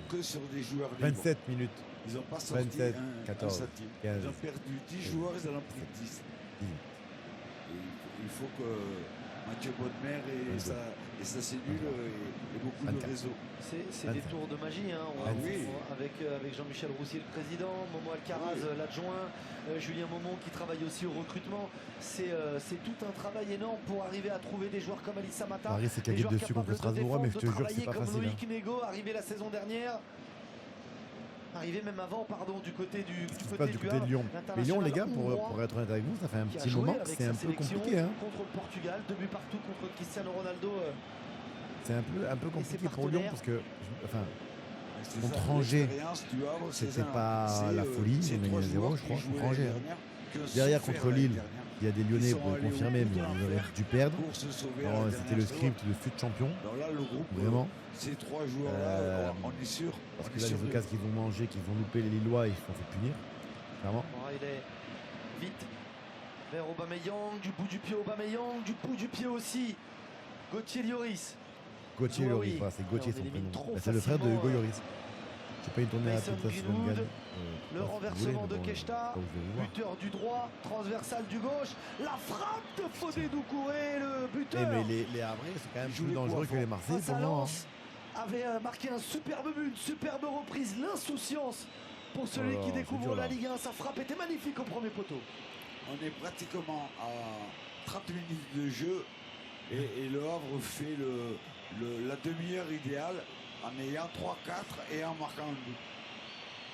que sur des joueurs libres. 27 minutes, Ils n'ont pas sorti 27, un 14, centime. 15. Ils ont perdu 10 joueurs, ils en ont pris 10. Et il faut que Mathieu Bonnemer et sa cellule et beaucoup de 24. réseaux. C'est des 25. tours de magie, hein. oui. Avec Jean-Michel Roussier, le président, Momo Alcaraz, Oui. l'adjoint, Julien Momon qui travaille aussi au recrutement. C'est tout un travail énorme pour arriver à trouver des joueurs comme Ali Samata. Paris s'est Des cagué joueurs dessus contre capables de Strasbourg, mais je te défendre, jure de que c'est pas travailler facile. comme Loïc Nego, arrivé la saison dernière. Arrivé même avant, pardon, du côté du Ce qui se passe du côté Havre, de Lyon. Mais Lyon, les gars, l'international pour être honnête avec vous, ça fait un qui a petit joué moment que avec c'est sa un peu sélection compliqué. Hein. contre le Portugal, 2 buts partout contre Cristiano Ronaldo. C'est un peu compliqué pour Lyon partenaires. parce que, enfin, C'est contre ça, Angers, l'expérience du Havre, c'est c'était ça. pas C'est, la folie, ces ils ont trois gagné 0, joueurs je crois, qui contre jouaient Angers. l'année Hein. dernière, qui ont Derrière, souffert contre l'année Lille, dernière il y a des Lyonnais Ils qui sont ont allés au confirmé, bout mais de ils l'enfer. auraient dû perdre. pour se sauver. à Non, la c'était dernière le seconde. script de fut champion, Donc là, le groupe, vraiment. ces trois joueurs-là, Euh, on est sûr. Parce on que est là, sûr les de- occasions qu'ils vont manger, qu'ils vont louper les Lillois, ils se sont fait punir. Clairement. Bon, il est vite vers Aubameyang, du bout du pied Aubameyang, du bout du pied aussi Gauthier Lloris. Gauthier Oui. Lloris, voilà, c'est Gauthier On son élimine prénom. trop Bah, c'est le frère de Hugo facilement, Lloris. J'ai pas une tournée Mason rapide, ça c'est Greenwood, Dungan. le Pas si vous renversement voulez, de mais bon, Keshta, pas où je vais vous voir. buteur du droit, transversal du gauche, la frappe de Fodé Doucouré, le Eh, buteur. mais les Havrais, c'est quand même Ils jouent plus les dangereux coups que à les Marseillais Face pour à moi. hein. Lens, avait marqué un superbe but, une superbe reprise, l'insouciance pour celui Oh là qui là, découvre c'est dur, la là. Ligue 1. Sa frappe était magnifique au premier poteau. On est pratiquement à 30 minutes de jeu et le Havre fait la demi-heure idéale en ayant 3-4 et en marquant un but.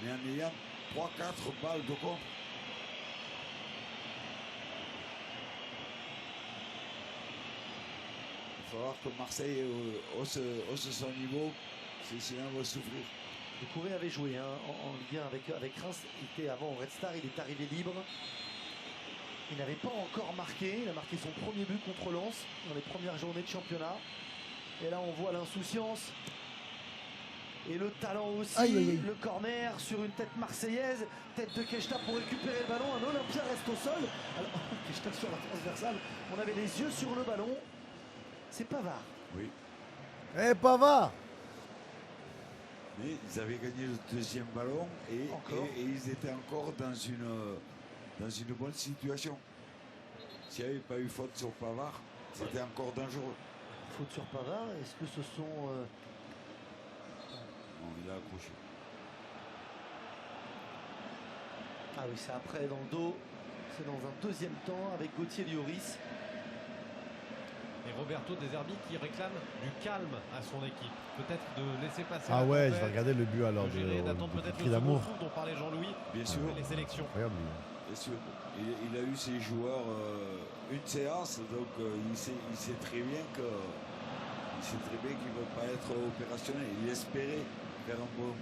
Mais en ayant 3-4 balles de contre. Il va falloir que Marseille hausse son niveau, sinon on va souffrir. Doucouré avait joué en Ligue 1 avec Reims. Il était avant au Red Star, il est arrivé libre. Il n'avait pas encore marqué. Il a marqué son premier but contre Lens dans les premières journées de championnat. Et là, on voit l'insouciance. Et le talent aussi. Aïe, aïe, aïe. Le corner sur une tête marseillaise. Tête de Keshta pour récupérer le ballon. Un Olympien reste au sol. Alors, Keshta sur la transversale. On avait les yeux sur le ballon. C'est Pavard. Oui. Eh, Pavard! Mais ils avaient gagné le deuxième ballon et ils étaient encore dans une bonne situation. S'il n'y avait pas eu faute sur Pavard, c'était encore dangereux. Faute sur Pavard. Est-ce que ce sont... Bon, il a accroché. Ah oui, c'est après dans le dos. C'est dans un deuxième temps avec Gauthier Lloris. Et Roberto De Zerbi qui réclame du calme à son équipe. Peut-être de laisser passer Ah la ouais, je tempête, vais regarder le but alors de gérer, d'attendre de peut-être cri le second d'amour. souffle dont parlait Jean-Louis. Bien sûr, Les sélections. Incroyable. lui. bien sûr. Il a eu ses joueurs une séance, donc il sait très bien qu'il ne va pas être opérationnel. Il espérait faire un bon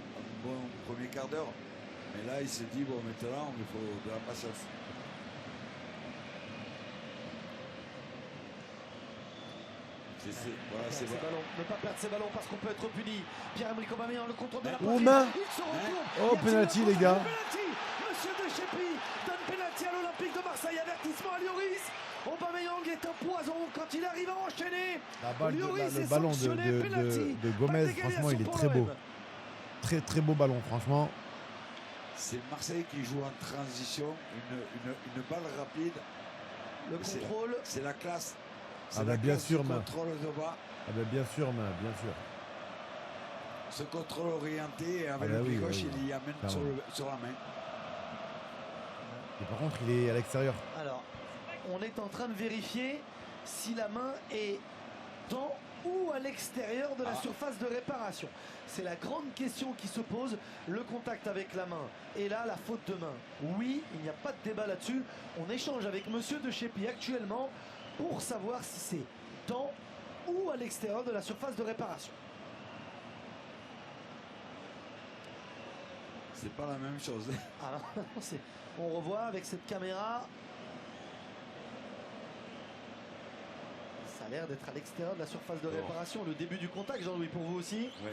premier quart d'heure. Mais là, il s'est dit, bon, maintenant, il faut de la patience. Voilà, c'est bon. Ne pas perdre ses ballons parce qu'on peut être puni. Pierre-Emerick Aubameyang, le contrôle de la Oh, poitrine. main. Il se retourne. Oh, Y a-t-il penalty, un les gars. penalty. Monsieur De Chépy donne penalty à l'Olympique de Marseille. Avertissement à Lloris. Aubameyang est un poison quand il arrive à enchaîner. La balle Lloris le est ballon sanctionné, penalty. de Pas Gomez, d'égalisation franchement, il est pour très beau. l'OM. Très très beau ballon, franchement. C'est Marseille qui joue en transition, une balle rapide. Le C'est- contrôle. C'est la classe. C'est Ah la bah, bien classe sûr, du main. contrôle de bas. Ah ben bien sûr, bien sûr. Ce contrôle orienté et avec Ah bah le pied oui, gauche, oui, il y amène clairement. sur la main. Et par contre, il est à l'extérieur. Alors, on est en train de vérifier si la main est dans ou à l'extérieur de la surface de réparation. C'est la grande question qui se pose. Le contact avec la main et là, la faute de main. Oui, il n'y a pas de débat là-dessus. On échange avec Monsieur De Chépy actuellement pour savoir si c'est dans ou à l'extérieur de la surface de réparation. C'est pas la même chose. Alors, on revoit avec cette caméra. Ça a l'air d'être à l'extérieur de la surface de réparation. Le début du contact, Jean-Louis, pour vous aussi. Ouais.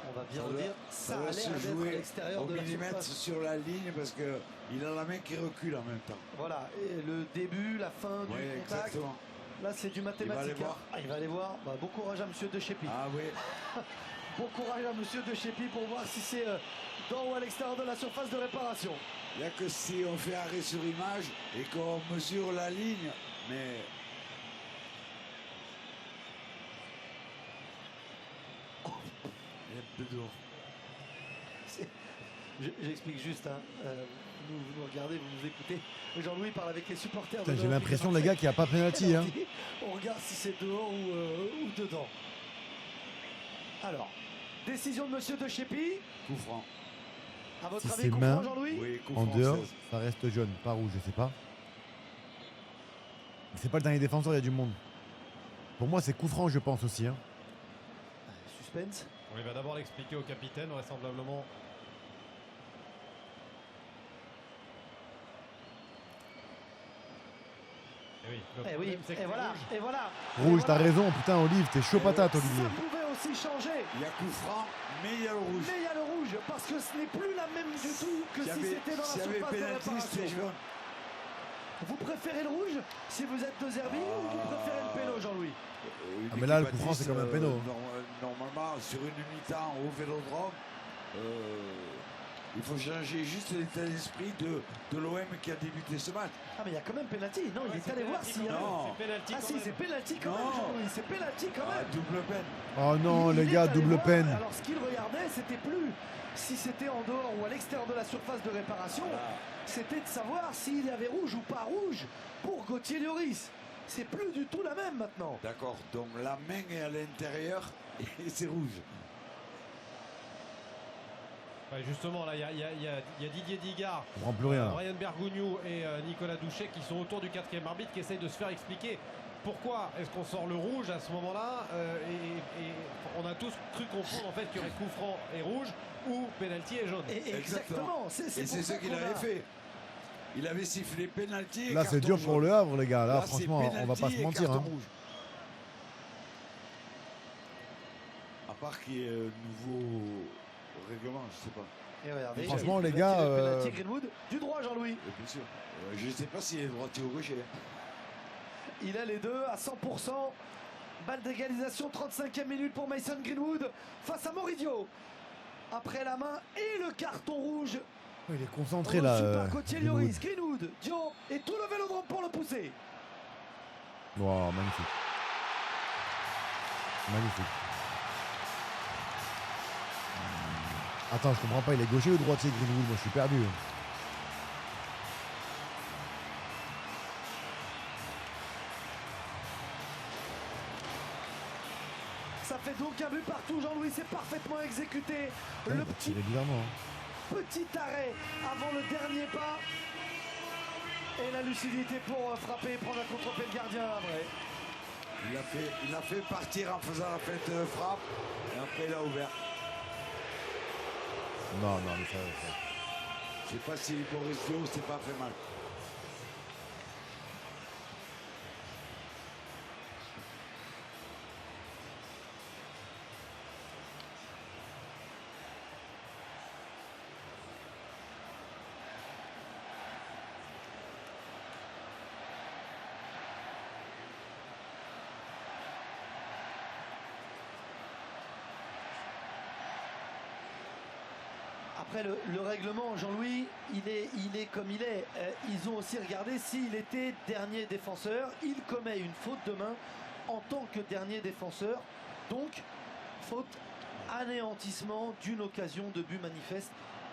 On va bien le dire. Ça a va l'air se d'être à jouer l'extérieur au de la millimètre surface. sur la ligne parce qu'il a la main qui recule en même temps. Voilà, et le début, la fin du Oui, contact. exactement. Là, c'est du mathématique. aller voir. Ah, il va aller voir. Bah, bon courage à monsieur De Chépy. Ah oui. Bon courage à monsieur De Chépy pour voir si c'est dans ou à l'extérieur de la surface de réparation. Il n'y a que si on fait arrêt sur image et qu'on mesure la ligne, mais il y a un peu d'eau. J'explique juste, hein. Vous nous regardez, vous nous écoutez. Jean-Louis parle avec les supporters. Putain, de j'ai l'Olympique l'impression, de les gars, Marseille. qu'il n'y a pas pénalty. Hein. On regarde si c'est dehors ou dedans. Alors, décision de monsieur De Chépy. Coup franc. À votre Si avis, c'est coup main, franc, Jean-Louis? Oui, coup En franc. dehors, ça reste jaune, pas rouge, je sais pas. C'est pas le dernier défenseur, il y a du monde. Pour moi, c'est coup franc, je pense aussi. Hein. Suspense. On va d'abord l'expliquer au capitaine, vraisemblablement. Et oui, le Et oui, problème, c'est que et c'est voilà, rouge. et voilà. Rouge, Et t'as voilà. raison, putain, Olive, t'es chaud patate, Olivier. Ça pouvait aussi changer. Il y a coup franc, mais il y a le rouge. Mais il y a le rouge, parce que ce n'est plus la même du tout que S'il y si avait- c'était dans la s'il y avait surface de pénalty, c'était réparation. jaune. Vous préférez le rouge si vous êtes de Zerbi ou vous préférez le péno, Jean-Louis? Une Ah, mais là, le équipe coup franc, c'est comme un actrice, péno. Normalement, sur une mi-temps au Vélodrome, il faut changer juste l'état d'esprit de l'OM qui a débuté ce match. Ah mais il y a quand même penalty. Non, Ouais, il est c'est allé voir penalty s'il y quand avait... même, Non. c'est penalty Ah quand si, même. c'est penalty quand même, Non. Jean-Louis. C'est penalty quand Ah, même. double peine. Oh non, Il les est gars, allé double voir. peine. Alors ce qu'il regardait, c'était plus si c'était en dehors ou à l'extérieur de la surface de réparation. C'était de savoir s'il y avait rouge ou pas rouge pour Gauthier Lloris. C'est plus du tout la même maintenant. D'accord, donc la main est à l'intérieur et c'est rouge. Ouais, justement, là, il y a Didier Digard, Je comprends plus rien. là. Brian Bergogneau et Nicolas Douchet qui sont autour du quatrième arbitre qui essayent de se faire expliquer pourquoi est-ce qu'on sort le rouge à ce moment-là et on a tous cru comprendre en fait qu'il y aurait coup franc et rouge ou penalty et jaune. Et exactement. C'est Et pour c'est ça ce qu'il qu'on avait a- fait. Il avait sifflé pénalty. Là, c'est dur pour le Havre, les gars. Là, c'est franchement, on va pas pénalty se et mentir. carton Hein. rouge. À part qu'il y ait un nouveau règlement, je sais pas. Et regardez, Franchement, il les va gars, tirer le penalty Greenwood du droit, Jean-Louis. Bien sûr. Je ne sais pas s'il est droitier ou gaucher. Il a les deux à 100%. Balle d'égalisation, 35e minute pour Mason Greenwood face à Moridio. Après la main et le carton rouge. Oh, il est concentré, reçu là. par Gauthier Greenwood. Lloris, Greenwood, Dion et tout le Vélodrome pour le pousser. Wow, magnifique. Magnifique. Attends, je comprends pas, il est gaucher ou droitier, Greenwood? Moi, je suis perdu. Ça fait donc un but partout, Jean-Louis, c'est parfaitement exécuté. Ouais, Le il petit tirait bizarrement. Hein. petit arrêt avant le dernier pas. Et la lucidité pour frapper et prendre à contre-pied le gardien après. Il a fait partir en faisant la fête frappe. Et après, il a ouvert. Non, non, mais ça. Je sais pas si Boris Dio s'est pas fait mal. Après le règlement, Jean-Louis, il est comme il est. Ils ont aussi regardé s'il était dernier défenseur. Il commet une faute de main en tant que dernier défenseur. Donc, faute anéantissement d'une occasion de but manifeste.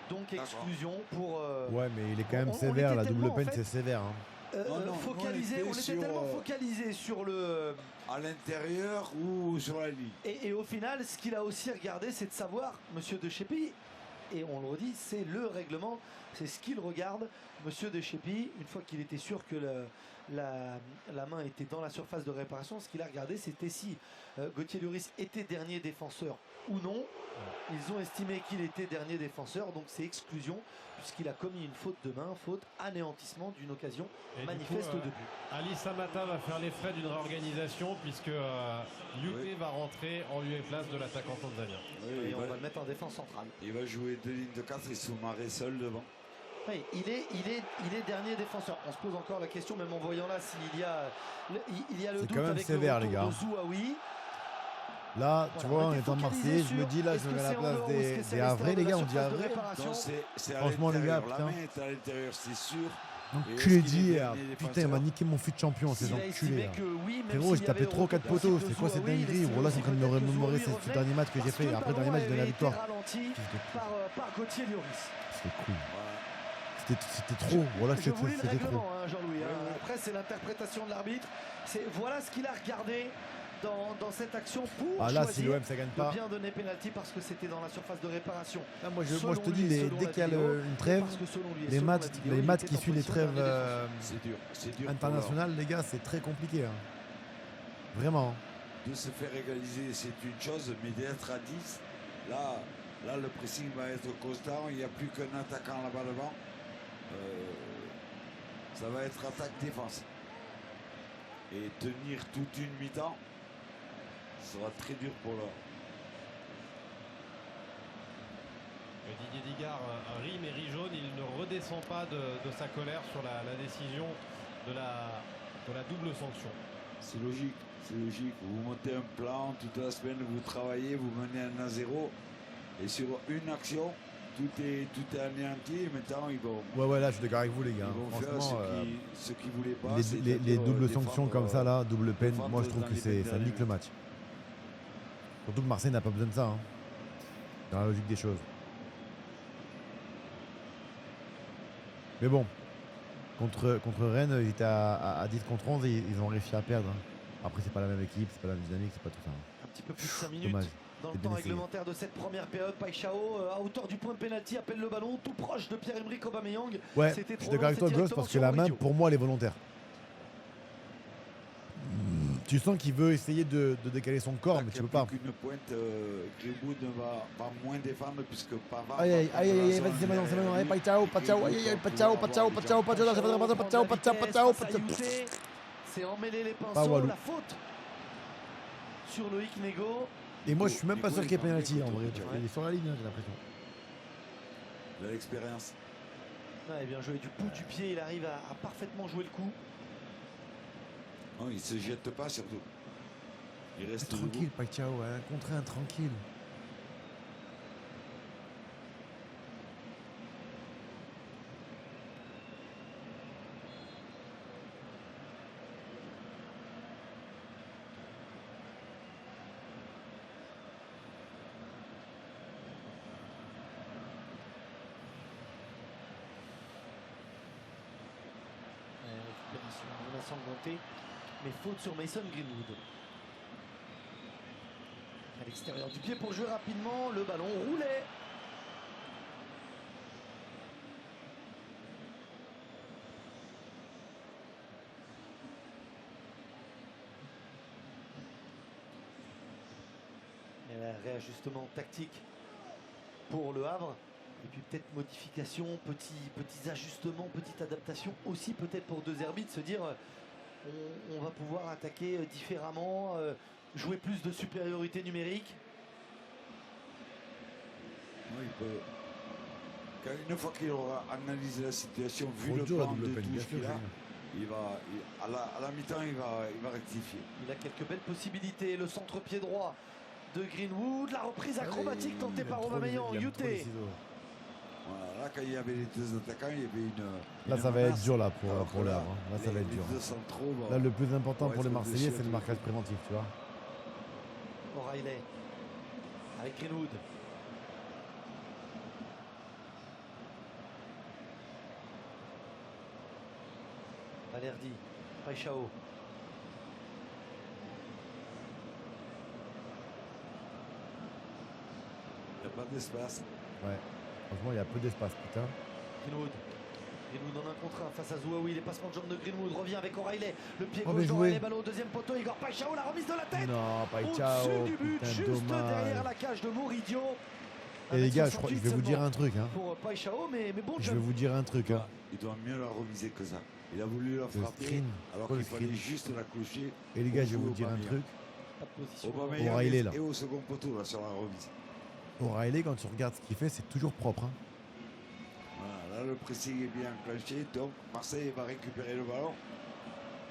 Donc, exclusion pour... Ouais, mais il est quand même on sévère. était La double tellement, en peine, fait, c'est sévère. Hein. Non, focalisé, on était sur, tellement focalisé sur le... à l'intérieur ou sur la ligne. Et au final, ce qu'il a aussi regardé, c'est de savoir, monsieur De Chépy, et on le redit, c'est le règlement C'est ce qu'il regarde, monsieur Deschépy, une fois qu'il était sûr que la main était dans la surface de réparation. Ce qu'il a regardé, c'était si Gauthier Lloris était dernier défenseur ou non. Ils ont estimé qu'il était dernier défenseur, donc c'est exclusion, puisqu'il a commis une faute de main, faute anéantissement d'une occasion manifeste de but. Ali Samata va faire les frais d'une réorganisation, puisque Youté va rentrer en lieu et place de l'attaquant tanzanien. Oui, et on va le mettre en défense centrale. Il va jouer 2 lignes de 4 et Soumaré seul devant. Oui, il est dernier défenseur. On se pose encore la question, même en voyant là, s'il y a le doute quand même avec sévère, le les gars. retour de Zouaoui. Là, tu vois, en étant Marseillais, je me dis, là, je me mets à la place des Havrais, les gars, on dit Havrais. Franchement, les gars, putain. La main est à l'intérieur, c'est sûr. Enculé d'hier. Putain, il m'a niqué mon fut de champion, ces enculés. Frérot, j'ai tapé 3 ou 4 poteaux. C'est quoi cette dinguerie? Voilà, c'est en train de me remémorer ce dernier match que j'ai fait. Après, le dernier match, j'ai donné la victoire. Par Gauthier Lloris. C'était cool. C'était trop. Voilà, c'était trop. Jean-Louis. Après, c'est l'interprétation de l'arbitre. Voilà ce qu'il a regardé dans cette action pour là, si l'OM ça gagne pas, bien donner pénalty parce que c'était dans la surface de réparation. Là, moi je te dis, dès qu'il y a une trêve, les matchs qui suivent les trêves internationales, les gars, c'est très compliqué. Hein. Vraiment. De se faire égaliser, c'est une chose, mais d'être à 10, là le pressing va être constant. Il n'y a plus qu'un attaquant là-bas devant. Ça va être attaque-défense. Et tenir toute une mi-temps, ça sera très dur pour l'heure. Didier Digard rit mais rit jaune, il ne redescend pas de sa colère sur la décision de la double sanction. C'est logique, vous montez un plan, toute la semaine vous travaillez, vous menez 1-0 et sur une action, tout est anéanti et maintenant ils vont... Ouais, là je suis d'accord avec vous les gars. Ils vont franchement, faire ce qu'ils voulaient pas. Les doubles sanctions comme ça, là, double peine, moi je trouve que ça nique le match. Surtout que Marseille n'a pas besoin de ça, hein, dans la logique des choses. Mais bon, contre Rennes, ils étaient à 10 contre 11 et ils ont réussi à perdre. Après, c'est pas la même équipe, c'est pas la même dynamique, c'est pas tout ça. Un petit peu plus de 5 minutes. Dommage. Dans le temps réglementaire de cette première période, Paixão, à hauteur du point de pénalty, appelle le ballon, tout proche de Pierre-Emerick Aubameyang. Ouais, je suis d'accord avec toi, Goss, parce que la main, pour moi, elle est volontaire. Tu sens qu'il veut essayer de décaler son corps, mais tu peux pas. Une pointe, Greenwood ne va pas moins défendre puisque Pavard. Aïe, vas-y, c'est maintenant. Allez, Paixão, c'est emmêler les pinceaux, la faute sur Loïc Nego. Et moi, je suis même pas sûr qu'il y ait pénalty en vrai. Il est sur la ligne, j'ai l'impression. Il a l'expérience. Ouais, bien joué du bout du pied, il arrive à parfaitement jouer le coup. Non, il se jette pas surtout. Il reste tranquille, Paixão, un contre un tranquille. Ensanglanté, mais faute sur Mason Greenwood. À l'extérieur du pied pour jouer rapidement, le ballon roulait. Et là, réajustement tactique pour le Havre. Et puis peut-être modification, petits ajustements, petite adaptation aussi peut-être pour De Zerbi de se dire on va pouvoir attaquer différemment, jouer plus de supériorité numérique. Oui, une fois qu'il aura analysé la situation, vu le plan de touche qu'il a, à la mi-temps il va rectifier. Il a quelques belles possibilités, le centre-pied droit de Greenwood, la reprise acrobatique tentée par Aubameyang, Youté. Voilà, là quand il y avait les deux attaquants, il y avait une là ça va être dur là pour l'heure. Là ça va être dur. Là le plus important pour les Marseillais c'est le marquage préventif, tu vois. O'Reilly avec Greenwood. Balerdi, Paixão. Il n'y a pas d'espace. Ouais. Franchement, il y a peu d'espace, putain. Greenwood en un contre un face à Zouaoui, les passements de jambes de Greenwood, revient avec O'Reilly, le pied Oh, gauche bien d'O'Reilly, joué. ballon au deuxième poteau, Igor Paixão, la remise de la tête Non, Paixão, au-dessus du but, putain, juste derrière dommage. la cage de Moridio. Et les gars, je vais vous dire un truc. Hein. Pour Paixão, mais bon Je jump. vais vous dire un truc. Hein. Il doit mieux la remiser que ça. Il a voulu la Le frapper screen. alors Pas le qu'il fallait screen. juste la clocher. Et les gars, Pour je vais vous jouer dire un Aubameyang. truc. Pas de position. Aubameyang O'Reilly, là. et au second poteau là, sur la remise. O'Reilly, quand tu regardes ce qu'il fait, c'est toujours propre. Hein. Voilà, là le pressing est bien enclenché, donc Marseille va récupérer le ballon.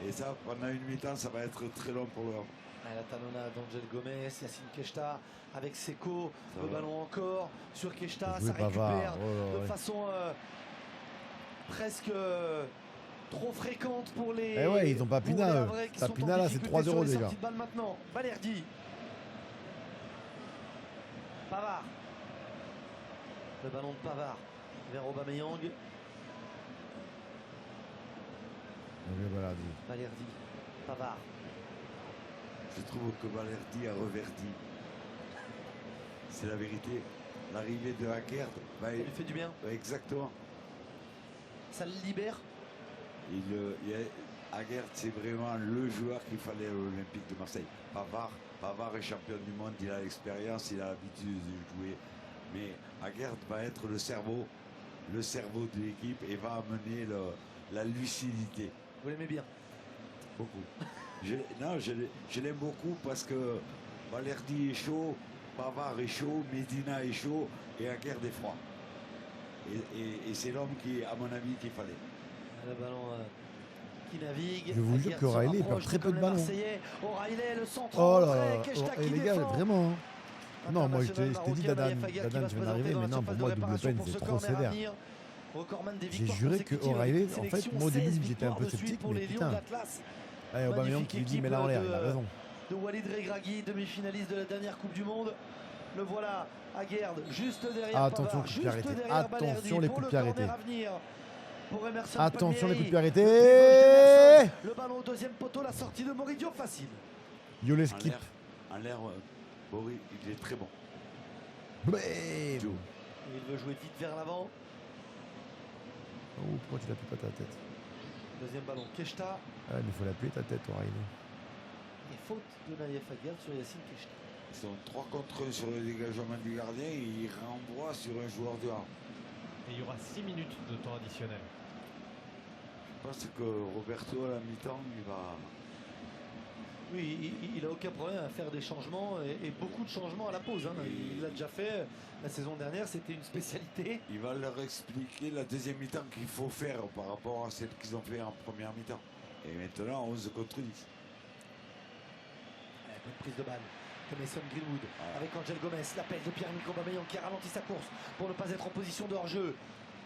Et ça, pendant une mi-temps, ça va être très long pour le Havre. La talonnade d'Angel Gomez, Yacine Keshta avec Seko, Ça le va. ballon encore sur Keshta, Joué ça Pavard. récupère Oh là de là. façon presque trop fréquente pour les. Eh ouais, ils ont pas pour Pina, les eux. Havrais qui Ta sont en Pina, là, c'est difficulté 3 sur euros les déjà. sorties de balle maintenant. Balerdi. Pavard. Le ballon de Pavard vers Aubameyang. Balerdi. Pavard. Je trouve que Balerdi a reverdi. C'est la vérité. L'arrivée de Hackert, Ça lui fait du bien. exactement. Ça le libère. Hackert, c'est vraiment le joueur qu'il fallait à l'Olympique de Marseille. Pavard est champion du monde, il a l'expérience, il a l'habitude de jouer. Mais Hackert va être le cerveau de l'équipe et va amener la lucidité. Vous l'aimez bien. Beaucoup. Je l'aime beaucoup parce que Balerdi est chaud, Pavard est chaud, Medina est chaud et Hackert est froid. Et c'est l'homme qui, à mon avis, qu'il fallait. Le ballon qui navigue. Je vous jure qu'O'Reilly perd très peu de ballons. O'Reilly, le centre. Oh là entrée, là. Keshta Et qui les gars, défend. vraiment. Hein. Non, moi je t'ai dit, Marocain, Dadan, Naïef Aguerd qui Dadan, va tu se viens d'arriver, présenter mais dans non, la pour surface moi, de double réparation peine, pour c'est ce trop corner à sévère. venir. Recordman des J'ai victoires juré que consécutives O'Reilly, avec en une fait, sélection, moi au début 16 j'étais un peu victoires de suite sceptique, pour mais les Lions putain. d'Atlas. Allez, Aubameyang qui lui dit, mais là en l'air, il a raison. De Walid Regragui, demi-finaliste de la dernière Coupe du Monde. Le voilà, Aguerd, juste derrière Attention, Pavard, coup de juste pied arrêté. derrière Balerdi Attention, les pour coups de le pied corner arrêtés. à venir pour Emerson Attention, les coups de pied Palmieri. arrêtés. Le ballon au deuxième poteau, la sortie de Moridio facile. Yo, En skip. l'air, Boris, il est très bon. Blam. Joe. Il veut jouer vite vers l'avant. Oh, pourquoi tu l'appuies pas ta tête? Deuxième ballon, Keshta. Ah, mais il faut l'appuyer ta tête, O'Reilly. Et faute de Naïef Aguerd sur Yacine Keshta. Ils sont 3 contre 1 sur le dégagement du gardien et ils renvoient sur un joueur de Havre. Et il y aura 6 minutes de temps additionnel. Je pense que Roberto à la mi-temps, il va. Oui, il n'a aucun problème à faire des changements et beaucoup de changements à la pause. Hein. Il l'a déjà fait la saison dernière, c'était une spécialité. Il va leur expliquer la deuxième mi-temps qu'il faut faire par rapport à celle qu'ils ont fait en première mi-temps. Et maintenant, 11 contre 10. Bonne prise de balle de Mason Greenwood avec Angel Gomez, l'appel de Pierre-Emerick Aubameyang qui a ralenti sa course pour ne pas être en position de hors-jeu.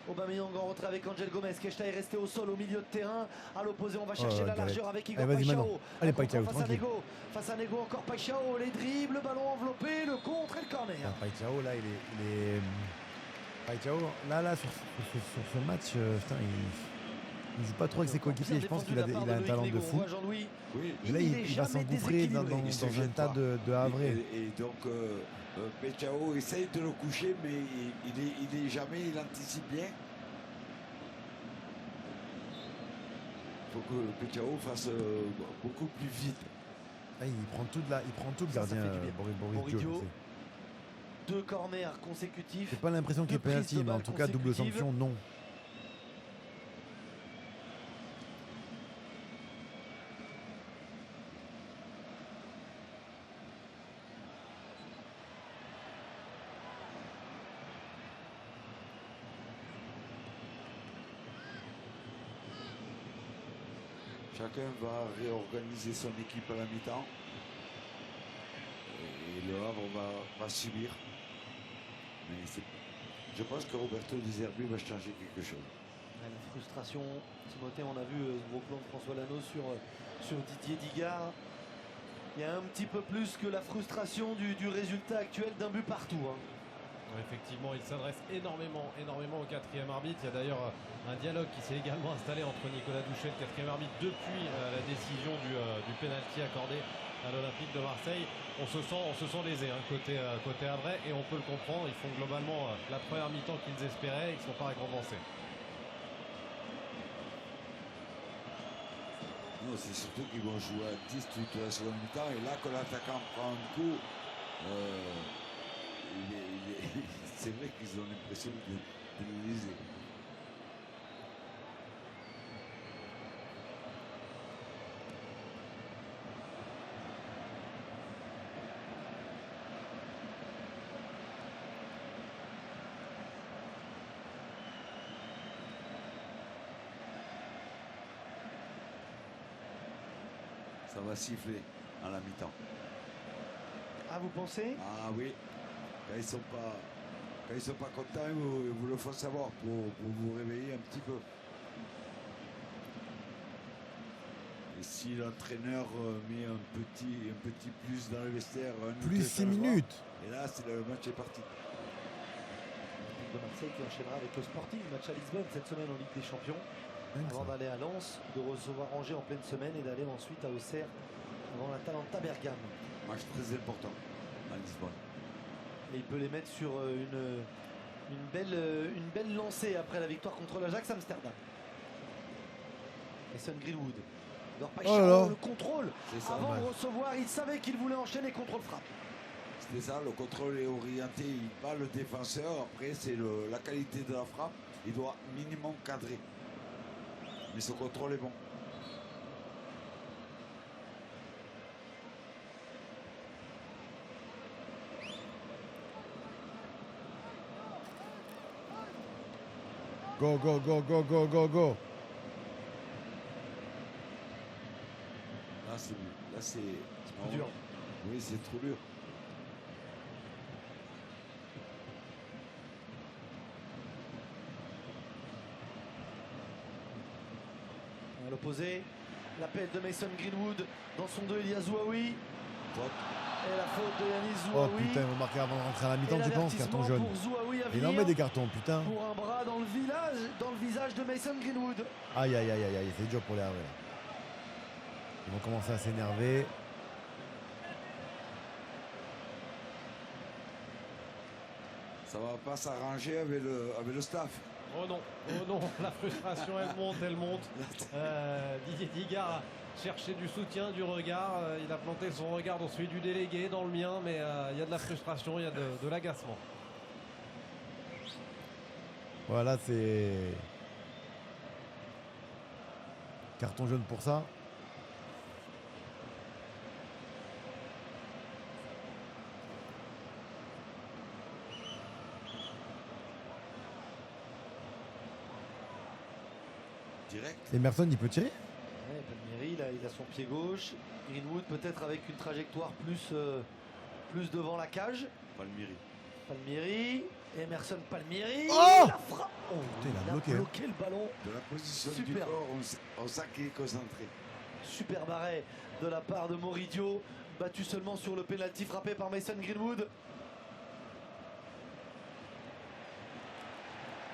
Aubameyang en retrait avec Angel Gomez. Keshta est resté au sol au milieu de terrain. À l'opposé, on va chercher la galette. largeur avec Igor Allez, vas-y, Paixão. maintenant. Allez, Un contre Paixão, face à tranquille. Nego. Face à Nego, encore Paixão. Les dribbles, le ballon enveloppé, le contre et le corner. Paixão, là, il est. Paixão, là, sur ce match, putain, il joue pas trop avec ses coéquipiers. Je pense qu'il a un talent de fou. Jean-Louis. Oui. Et là, il va s'engouffrer dans Il se un jette tas pas. de Havré. Et donc, Paixão essaye de le coucher, mais il anticipe bien. Il faut que Paixão fasse beaucoup plus vite. Ah, il prend tout le Ça gardien, fait du bien. Boris Moridio. Dio. 2 corners consécutifs. J'ai pas l'impression qu'il y ait Deux prises penalty, de mais en balle tout cas, double consécutives. sanction, non. Chacun va réorganiser son équipe à la mi-temps. Et le Havre va subir. Mais je pense que Roberto Di Zerbi va changer quelque chose. La frustration, Timothée, on a vu ce gros plan de François Lano sur Didier Digard. Il y a un petit peu plus que la frustration du résultat actuel d'un but partout. Hein. Effectivement, il s'adresse énormément au quatrième arbitre. Il y a d'ailleurs un dialogue qui s'est également installé entre Nicolas Douchet, le quatrième arbitre, depuis la décision du pénalty accordé à l'Olympique de Marseille. On se sent lésé hein, côté Havrais, et on peut le comprendre. Ils font globalement la première mi-temps qu'ils espéraient, ils ne sont pas récompensés. Non, c'est surtout qu'ils vont jouer à 10 toute la seconde mi-temps. Et là, quand l'attaquant prend un coup, c'est vrai qu'ils ont l'impression de le liser. Ça va siffler à la mi-temps. Ah, vous pensez? Ah oui, quand ils sont pas contents, ils vous le font savoir pour vous réveiller un petit peu. Et si l'entraîneur met un petit plus dans le vestiaire, Plus 6 minutes. Et là, le match est parti. De Marseille qui enchaînera avec le Sporting, match à Lisbonne cette semaine en Ligue des Champions, avant d'aller à Lens, de recevoir Angers en pleine semaine et d'aller ensuite à Auxerre avant l'Atalanta Bergame. Match très important à Lisbonne. Et il peut les mettre sur une belle lancée après la victoire contre l'Ajax Amsterdam. Mason Greenwood. Alors là. le contrôle. Avant de recevoir, il savait qu'il voulait enchaîner contrôle frappe. C'était ça, le contrôle est orienté, il bat le défenseur. Après, c'est la qualité de la frappe. Il doit minimum cadrer. Mais ce contrôle est bon. Go, go, go, go, go, go, go. Là, c'est plus dur. Oui, c'est trop dur. À l'opposé, l'appel de Mason Greenwood. Dans son 2, il y a Zouaoui. Et la faute de Yanis Oh Zouaoui. putain, ils vont marquer avant de rentrer à la mi-temps, tu penses? Carton jaune. Pour Zouaoui à Il en venir, met des cartons, putain. pour un bras dans le visage de Mason Greenwood. Aïe, aïe, aïe, aïe, aïe, c'est dur pour les Havrais. Ils vont commencer à s'énerver. Ça va pas s'arranger avec le staff. Oh non, la frustration elle monte. Didier Digard a cherché du soutien, du regard. Il a planté son regard dans celui du délégué, dans le mien, mais il y a de la frustration, il y a de l'agacement. Voilà, c'est carton jaune pour ça. Direct. Emerson, il peut tirer? Ouais, Palmieri, là, il a son pied gauche. Greenwood peut-être avec une trajectoire plus devant la cage. Palmieri. Emerson Palmieri. Oh, la frappe. Oh, putain, il a bloqué, le ballon. De la position du Super. corps, on sent qu'il est concentré. Super arrêt de la part de Moridio, battu seulement sur le pénalty frappé par Mason Greenwood.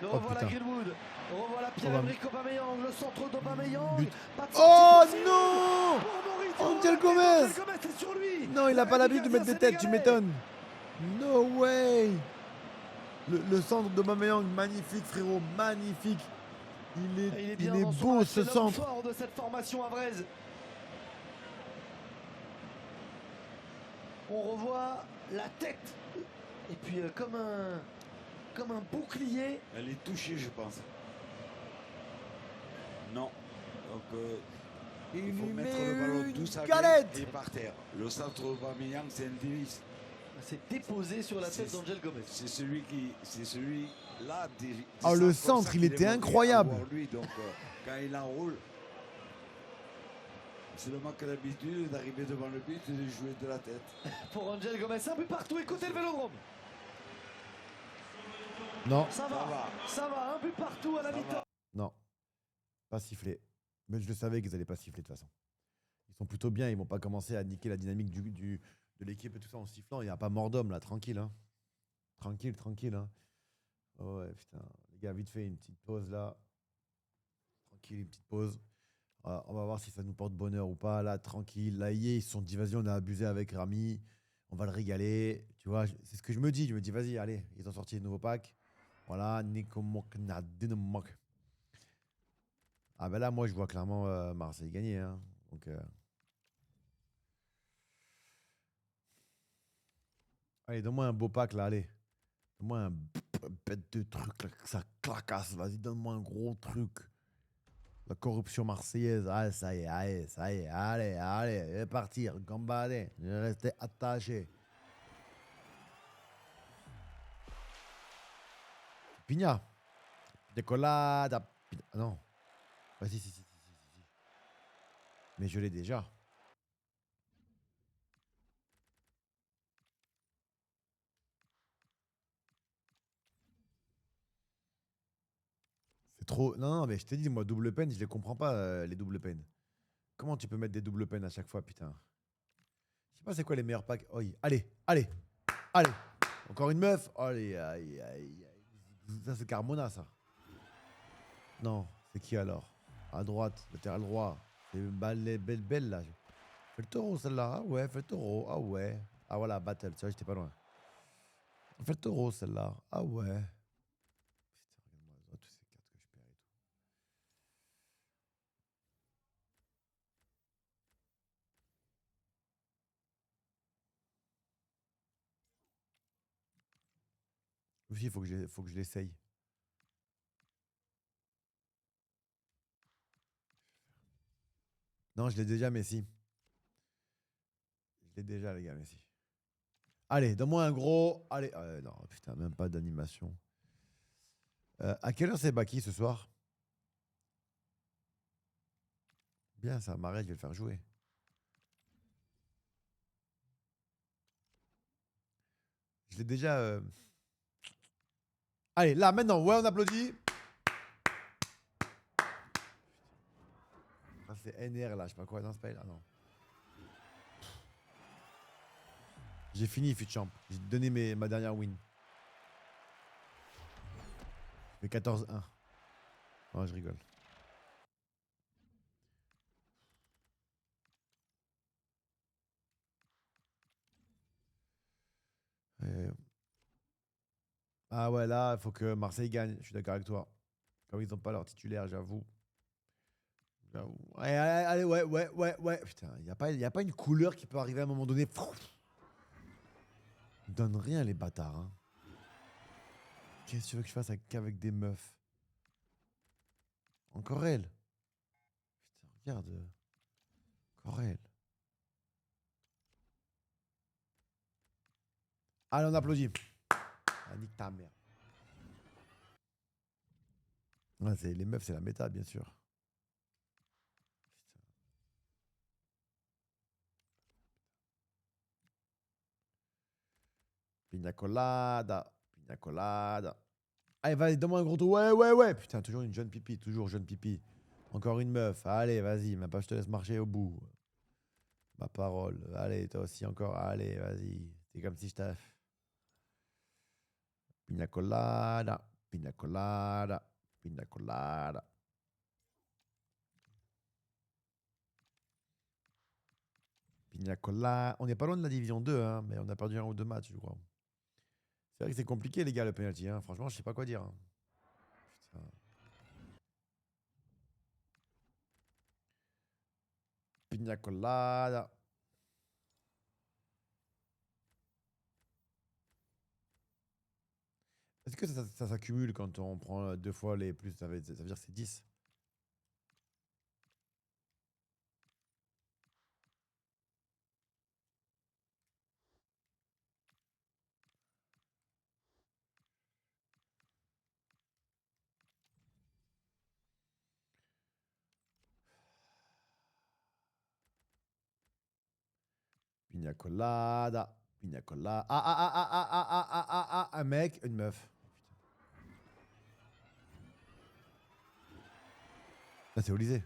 Le revoilà Greenwood, revoilà Pierre-Emerick Aubameyang, le centre d'Aubameyang. Oh non, Angel Gomez Gomez. est sur lui. Non, il n'a pas l'habitude de mettre des têtes, tu m'étonnes. No way. Le centre d'Aubameyang, magnifique frérot, magnifique. Il est beau ce centre. Fort de cette formation havraise. On revoit la tête et puis comme un bouclier. Elle est touchée, je pense. Non. Donc, il faut mettre le ballon douce à galette et par terre. Le centre d'Aubameyang, c'est un délice. C'est déposé sur la tête d'Angel Gomez. C'est celui-là. Oh, le centre, il était incroyable. Lui, donc, quand il enroule, c'est le manque d'habitude d'arriver devant le but et de jouer de la tête. Pour Angel Gomez, un peu partout. Écoutez le Vélodrome. Non. Ça va, un but partout à la mi-temps. Non, pas sifflé. Mais je le savais qu'ils n'allaient pas siffler de toute façon. Ils sont plutôt bien, ils vont pas commencer à niquer la dynamique de l'équipe et tout ça en sifflant. Il n'y a pas mort d'homme là, tranquille. Hein. Tranquille. Hein. Oh ouais, putain. Les gars, vite fait, une petite pause là. Tranquille, une petite pause. Voilà, on va voir si ça nous porte bonheur ou pas. Là, tranquille. Là, hier, ils se sont dit, vas-y, on a abusé avec Rami. On va le régaler. Tu vois, c'est ce que je me dis. Je me dis, vas-y, allez, ils ont sorti un nouveau pack. Voilà, Nico Mok. Ah ben là, moi, je vois clairement Marseille gagner. Hein. Donc, allez, donne-moi un beau pack là, allez. Donne-moi un bête de truc là, que ça clacasse. Vas-y, donne-moi un gros truc. La corruption marseillaise. Ah, ça y est, allez, ça y est, allez, allez, je vais partir, gambadé. Je vais rester attaché. Pina. Décollade. Non. Vas-y, si. Mais je l'ai déjà. C'est trop. Non, mais je t'ai dit, moi, double peine, je les comprends pas, les doubles peines. Comment tu peux mettre des doubles peines à chaque fois, putain? Je sais pas c'est quoi les meilleurs packs. Oui, allez. Encore une meuf. Allez, aïe. Ça, c'est Carmona, ça. Non, c'est qui alors? À droite, latéral droit. C'est une belle, là. Fais le taureau, celle-là. Ah ouais, fais le taureau. Ah ouais. Ah voilà, battle. Tu vois, j'étais pas loin. Fais le taureau, celle-là. Ah ouais. Putain, regarde-moi tous ces cartes que je perds et tout. Aussi, faut que je l'essaye. Non, je l'ai déjà, Messi. Je l'ai déjà, les gars, Messi. Allez, donne-moi un gros. Allez. Non, putain, même pas d'animation. À quelle heure c'est Baki ce soir? Bien, ça m'arrête, je vais le faire jouer. Je l'ai déjà. Allez, là, maintenant, ouais, on applaudit. Ah, c'est NR là, je sais pas quoi. Non, c'est pas là, non. J'ai fini, Futchamp. J'ai donné ma dernière win. Je fais 14-1. Non, je rigole. Ah ouais, là, il faut que Marseille gagne. Je suis d'accord avec toi. Comme ils n'ont pas leur titulaire, j'avoue. Allez, ouais. Putain, il y a pas une couleur qui peut arriver à un moment donné. Ils donnent rien, les bâtards. Hein. Qu'est-ce que tu veux que je fasse qu'avec des meufs? Encore elle. Putain, regarde. Encore elle. Allez, on applaudit. Ah, nique ta mère. Ouais, les meufs, c'est la méta, bien sûr. Pina colada. Pina colada. Allez, vas-y, donne-moi un gros tour. Ouais. Putain, toujours une jeune pipi. Toujours jeune pipi. Encore une meuf. Allez, vas-y. Même pas, je te laisse marcher au bout. Ma parole. Allez, toi aussi encore. Allez, vas-y. C'est comme si je t'avais. Pina colada. Pina colada. Pina colada. Pina colada. On n'est pas loin de la division 2, hein, mais on a perdu un ou deux matchs, je crois. C'est vrai que c'est compliqué, les gars, le penalty. Hein. Franchement, je sais pas quoi dire. Hein. Putain. Pina colada. Est-ce que ça s'accumule quand on prend deux fois les plus? Ça veut dire que c'est 10. Pina colada. Pina colada. Un mec, une meuf. Là, c'est Olysée.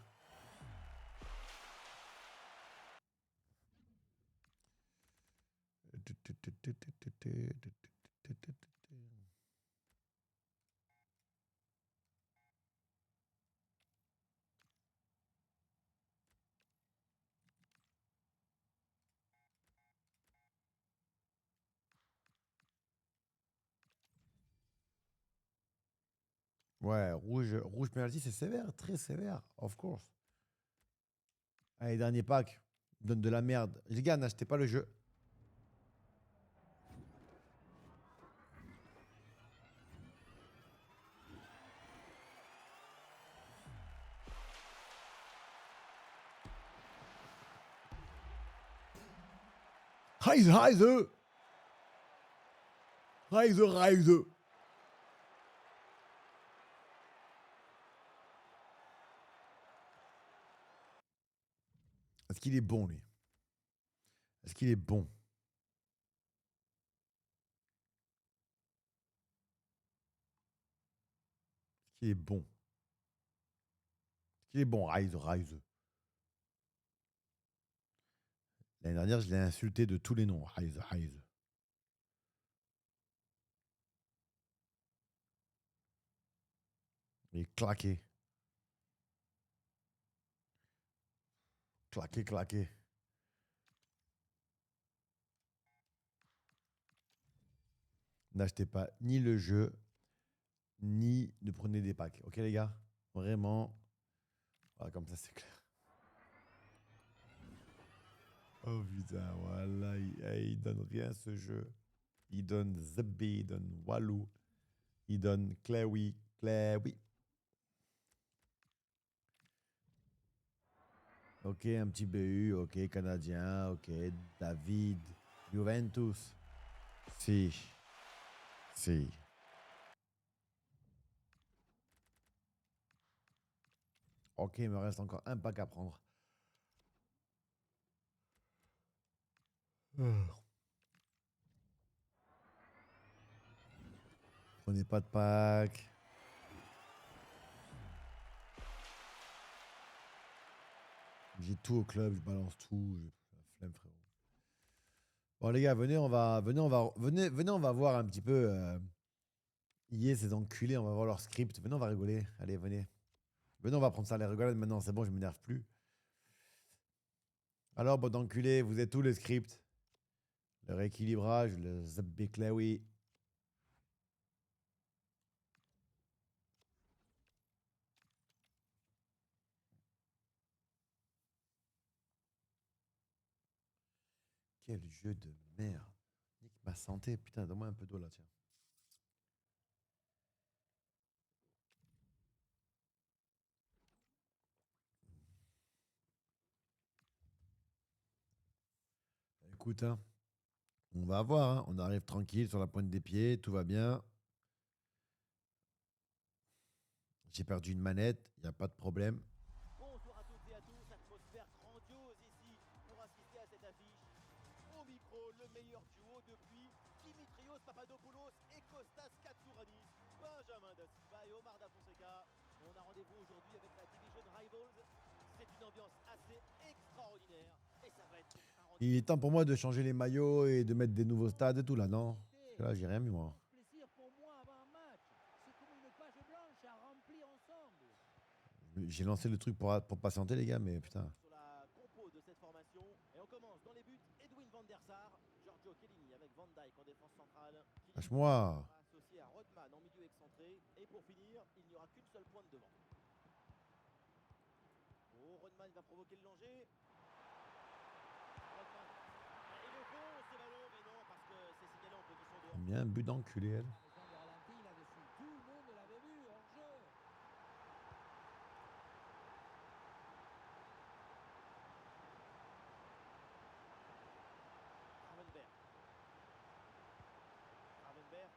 Ouais, rouge penalty, c'est sévère, très sévère, of course. Allez, dernier pack. Donne de la merde. Les gars, n'achetez pas le jeu. Reise, reise. Reise, reise. Est-ce qu'il est bon, lui? Est-ce qu'il est bon? Est-ce qu'il est bon? Est-ce qu'il est bon? Rise, Rise. L'année dernière, je l'ai insulté de tous les noms. Rise, Rise. Il est claqué. Claqué, claqué. N'achetez pas ni le jeu, ni ne prenez des packs. Ok, les gars? Vraiment. Voilà, comme ça, c'est clair. Oh putain, voilà. Il donne rien, ce jeu. Il donne Zebby, il donne Walou. Il donne Clawy. Clawy. Ok, un petit BU. Ok, Canadien. Ok, David. Juventus. Si. Si. Ok, il me reste encore un pack à prendre. Prenez pas de pack. J'ai tout au club, je balance tout. J'ai la flemme, frérot. Bon, les gars, venez, on va voir un petit peu. Ces enculés, on va voir leur script. Venez, on va rigoler. Allez, venez. Venez, on va prendre ça, les rigolades maintenant. C'est bon, je m'énerve plus. Alors, bon d'enculés, vous êtes tous les scripts. Le rééquilibrage, le Zebbeklawi. Quel jeu de merde. Nique ma santé. Putain, donne-moi un peu d'eau là, tiens. Écoute, hein, on va voir. Hein. On arrive tranquille sur la pointe des pieds. Tout va bien. J'ai perdu une manette. Il n'y a pas de problème. Bonjour à toutes et à tous, atmosphère grandiose ici pour assister à cette affiche. Au micro, le meilleur duo depuis Dimitrios Papadopoulos et Kostas Katsouranis. Benjamin Da Silva et Omar Da Fonseca. On a rendez-vous aujourd'hui avec la Division Rivals. C'est une ambiance assez extraordinaire et ça va être un rendez-vous. Il est temps pour moi de changer les maillots et de mettre des nouveaux stades et tout là, non? Parce que là, j'ai rien mis, moi. Plaisir pour moi avant un match. C'est comme une page blanche à remplir ensemble. J'ai lancé le truc pour patienter, les gars, mais putain. Sur la compo de cette formation. Et on commence dans les buts. Edwin van der Sar, Giorgio Chiellini avec Van Dijk en défense centrale. Lâche-moi. Associé à Rodman en milieu excentré. Et pour finir, il n'y aura qu'une seule pointe devant. Oh, Rodman va provoquer le danger. Rodman. Et le fond, ce ballon, mais non, parce que c'est signalé en position de Bien un but d'enculé, elle. Tout le monde l'avait vu en jeu. Gravenberg. Gravenberg.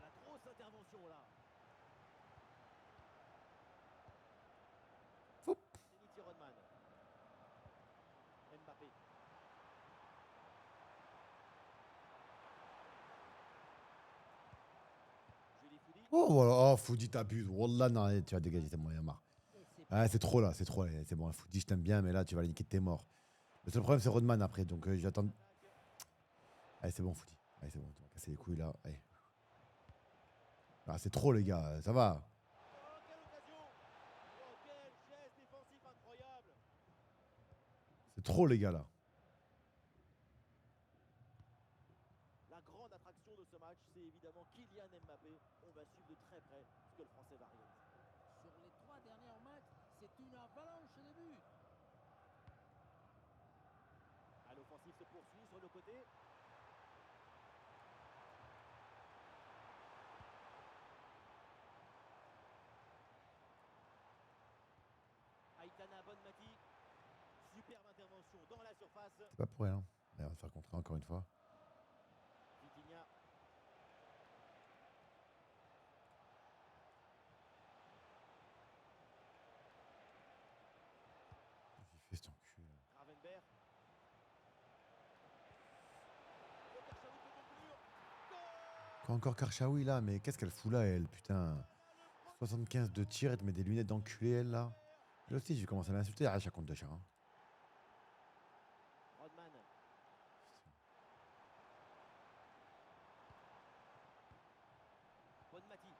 La grosse intervention là. Foup. Dimitri Rodman. Mbappé. Julie Foudi. Oh, voilà. Oh, Foudi, t'abuses. Wallah, non, tu vas dégager, c'est bon, il y a marre. Ah, c'est trop là, c'est trop. Là. C'est bon, Foudi, je t'aime bien, mais là, tu vas la niquer, t'es mort. Le seul problème, c'est Rodman après, donc j'attends. Allez, c'est bon, Foudi. Allez, c'est bon, tu vas casser les couilles là. Allez. Ah, c'est trop, les gars, ça va. Oh, quelle occasion! Oh, quel geste défensif incroyable! C'est trop, les gars, là. La grande attraction de ce match, c'est évidemment Kylian Mbappé. On va suivre de très près ce que le Français va réaliser. Sur les 3 derniers matchs, c'est une avalanche de buts. se poursuit sur le côté. Aitana Bonmati. Superbe intervention dans la surface. C'est pas pour rien. Mais on va se faire contrer encore une fois. Vitinha. Il fait cet enculé. Gravenberg. Oh, Karchaoui peut conclure. Goal. Encore Karchaoui là, mais qu'est-ce qu'elle fout là, elle, putain. 75 de tir, elle te met des lunettes d'enculé, elle là. Là aussi, j'ai commencé à l'insulter à chaque compte de chat. Hein. Rodman. Bonmati.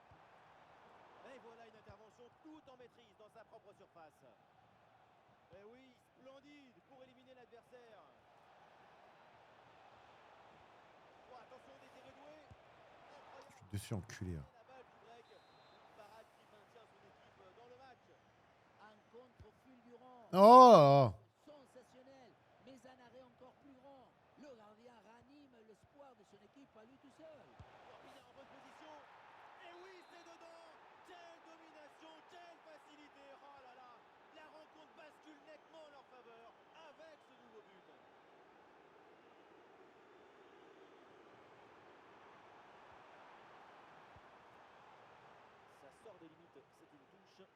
Et voilà une intervention tout en maîtrise dans sa propre surface. Et oui, splendide pour éliminer l'adversaire. Oh, attention, désiré doué. Je suis dessus, enculé. Hein. La balle du break. Une parade qui maintient son équipe dans le match. Un contre fulgurant. Oh Sensationnel, mais un arrêt encore plus grand. Le gardien ranime l'espoir de son équipe à lui tout seul. Corpina en bonne position. Et oui, c'est dedans. Quelle domination, quelle facilité. Oh là là, la rencontre bascule nettement en leur faveur avec ce nouveau but. Ça sort des limites, c'est une touche.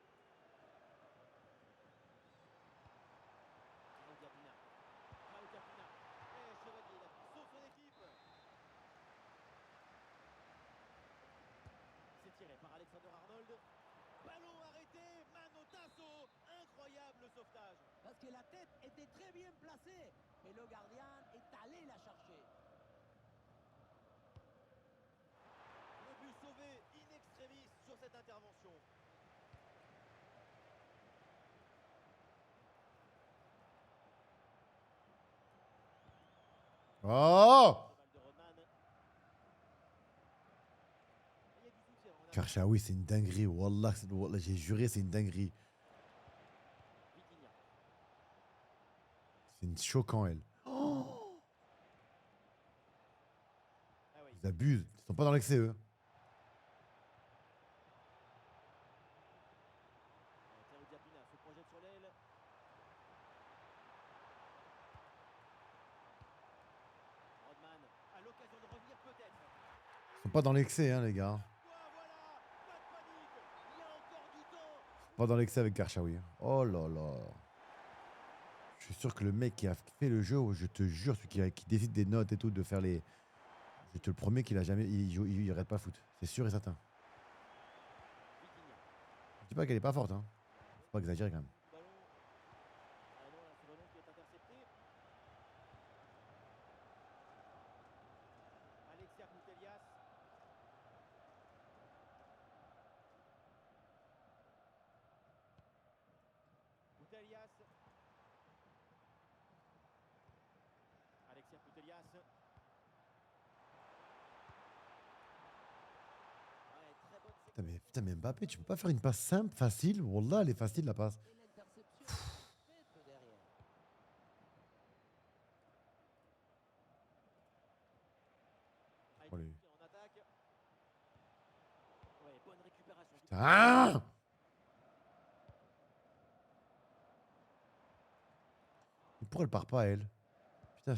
Claudia Pina. Claudia Pina. Et Chevalier, il a pris sauf son équipe. C'est tiré par Alexander Arnold. Ballon arrêté, Manotasso. Incroyable sauvetage. Parce que la tête était très bien placée, mais le gardien est allé la chercher. Le but sauvé in extremis sur cette intervention. Oh Cheval de Rodman. Il y a du soutien. On a Karchaoui, c'est une dinguerie. Wallah, wallah, j'ai juré, c'est une dinguerie. Vitinha. C'est une choquant, elle. Oh Ah oui. ils abusent. Ils sont pas dans l'excès, eux. Claudia Pina se projette sur l'aile. Rodman a l'occasion de revenir peut-être. Ils sont pas dans l'excès, hein, les gars. Voilà, pas de panique, il y a encore du temps. Pas dans l'excès avec Karchaoui. Oh là là. Je suis sûr que le mec qui a fait le jeu, je te jure, celui qui décide des notes et tout, de faire les. Je te le promets qu'il a jamais. Il arrête pas foot. C'est sûr et certain. Vitinha. Je dis pas qu'elle est pas forte, hein. Faut pas exagérer quand même. Ballon. Ah non, là, ce ballon qui est intercepté. Alexia Putellas. Putellas. Alexia Putellas. Ouais, très bonne séquence. Putain, mais Mbappé, tu peux pas faire une passe simple, facile. Wallah, elle est facile la passe. Et l'interception faite derrière. Allez. En attaque. Ouais, bonne récupération. Ah Mais pourquoi elle part pas, elle? Putain,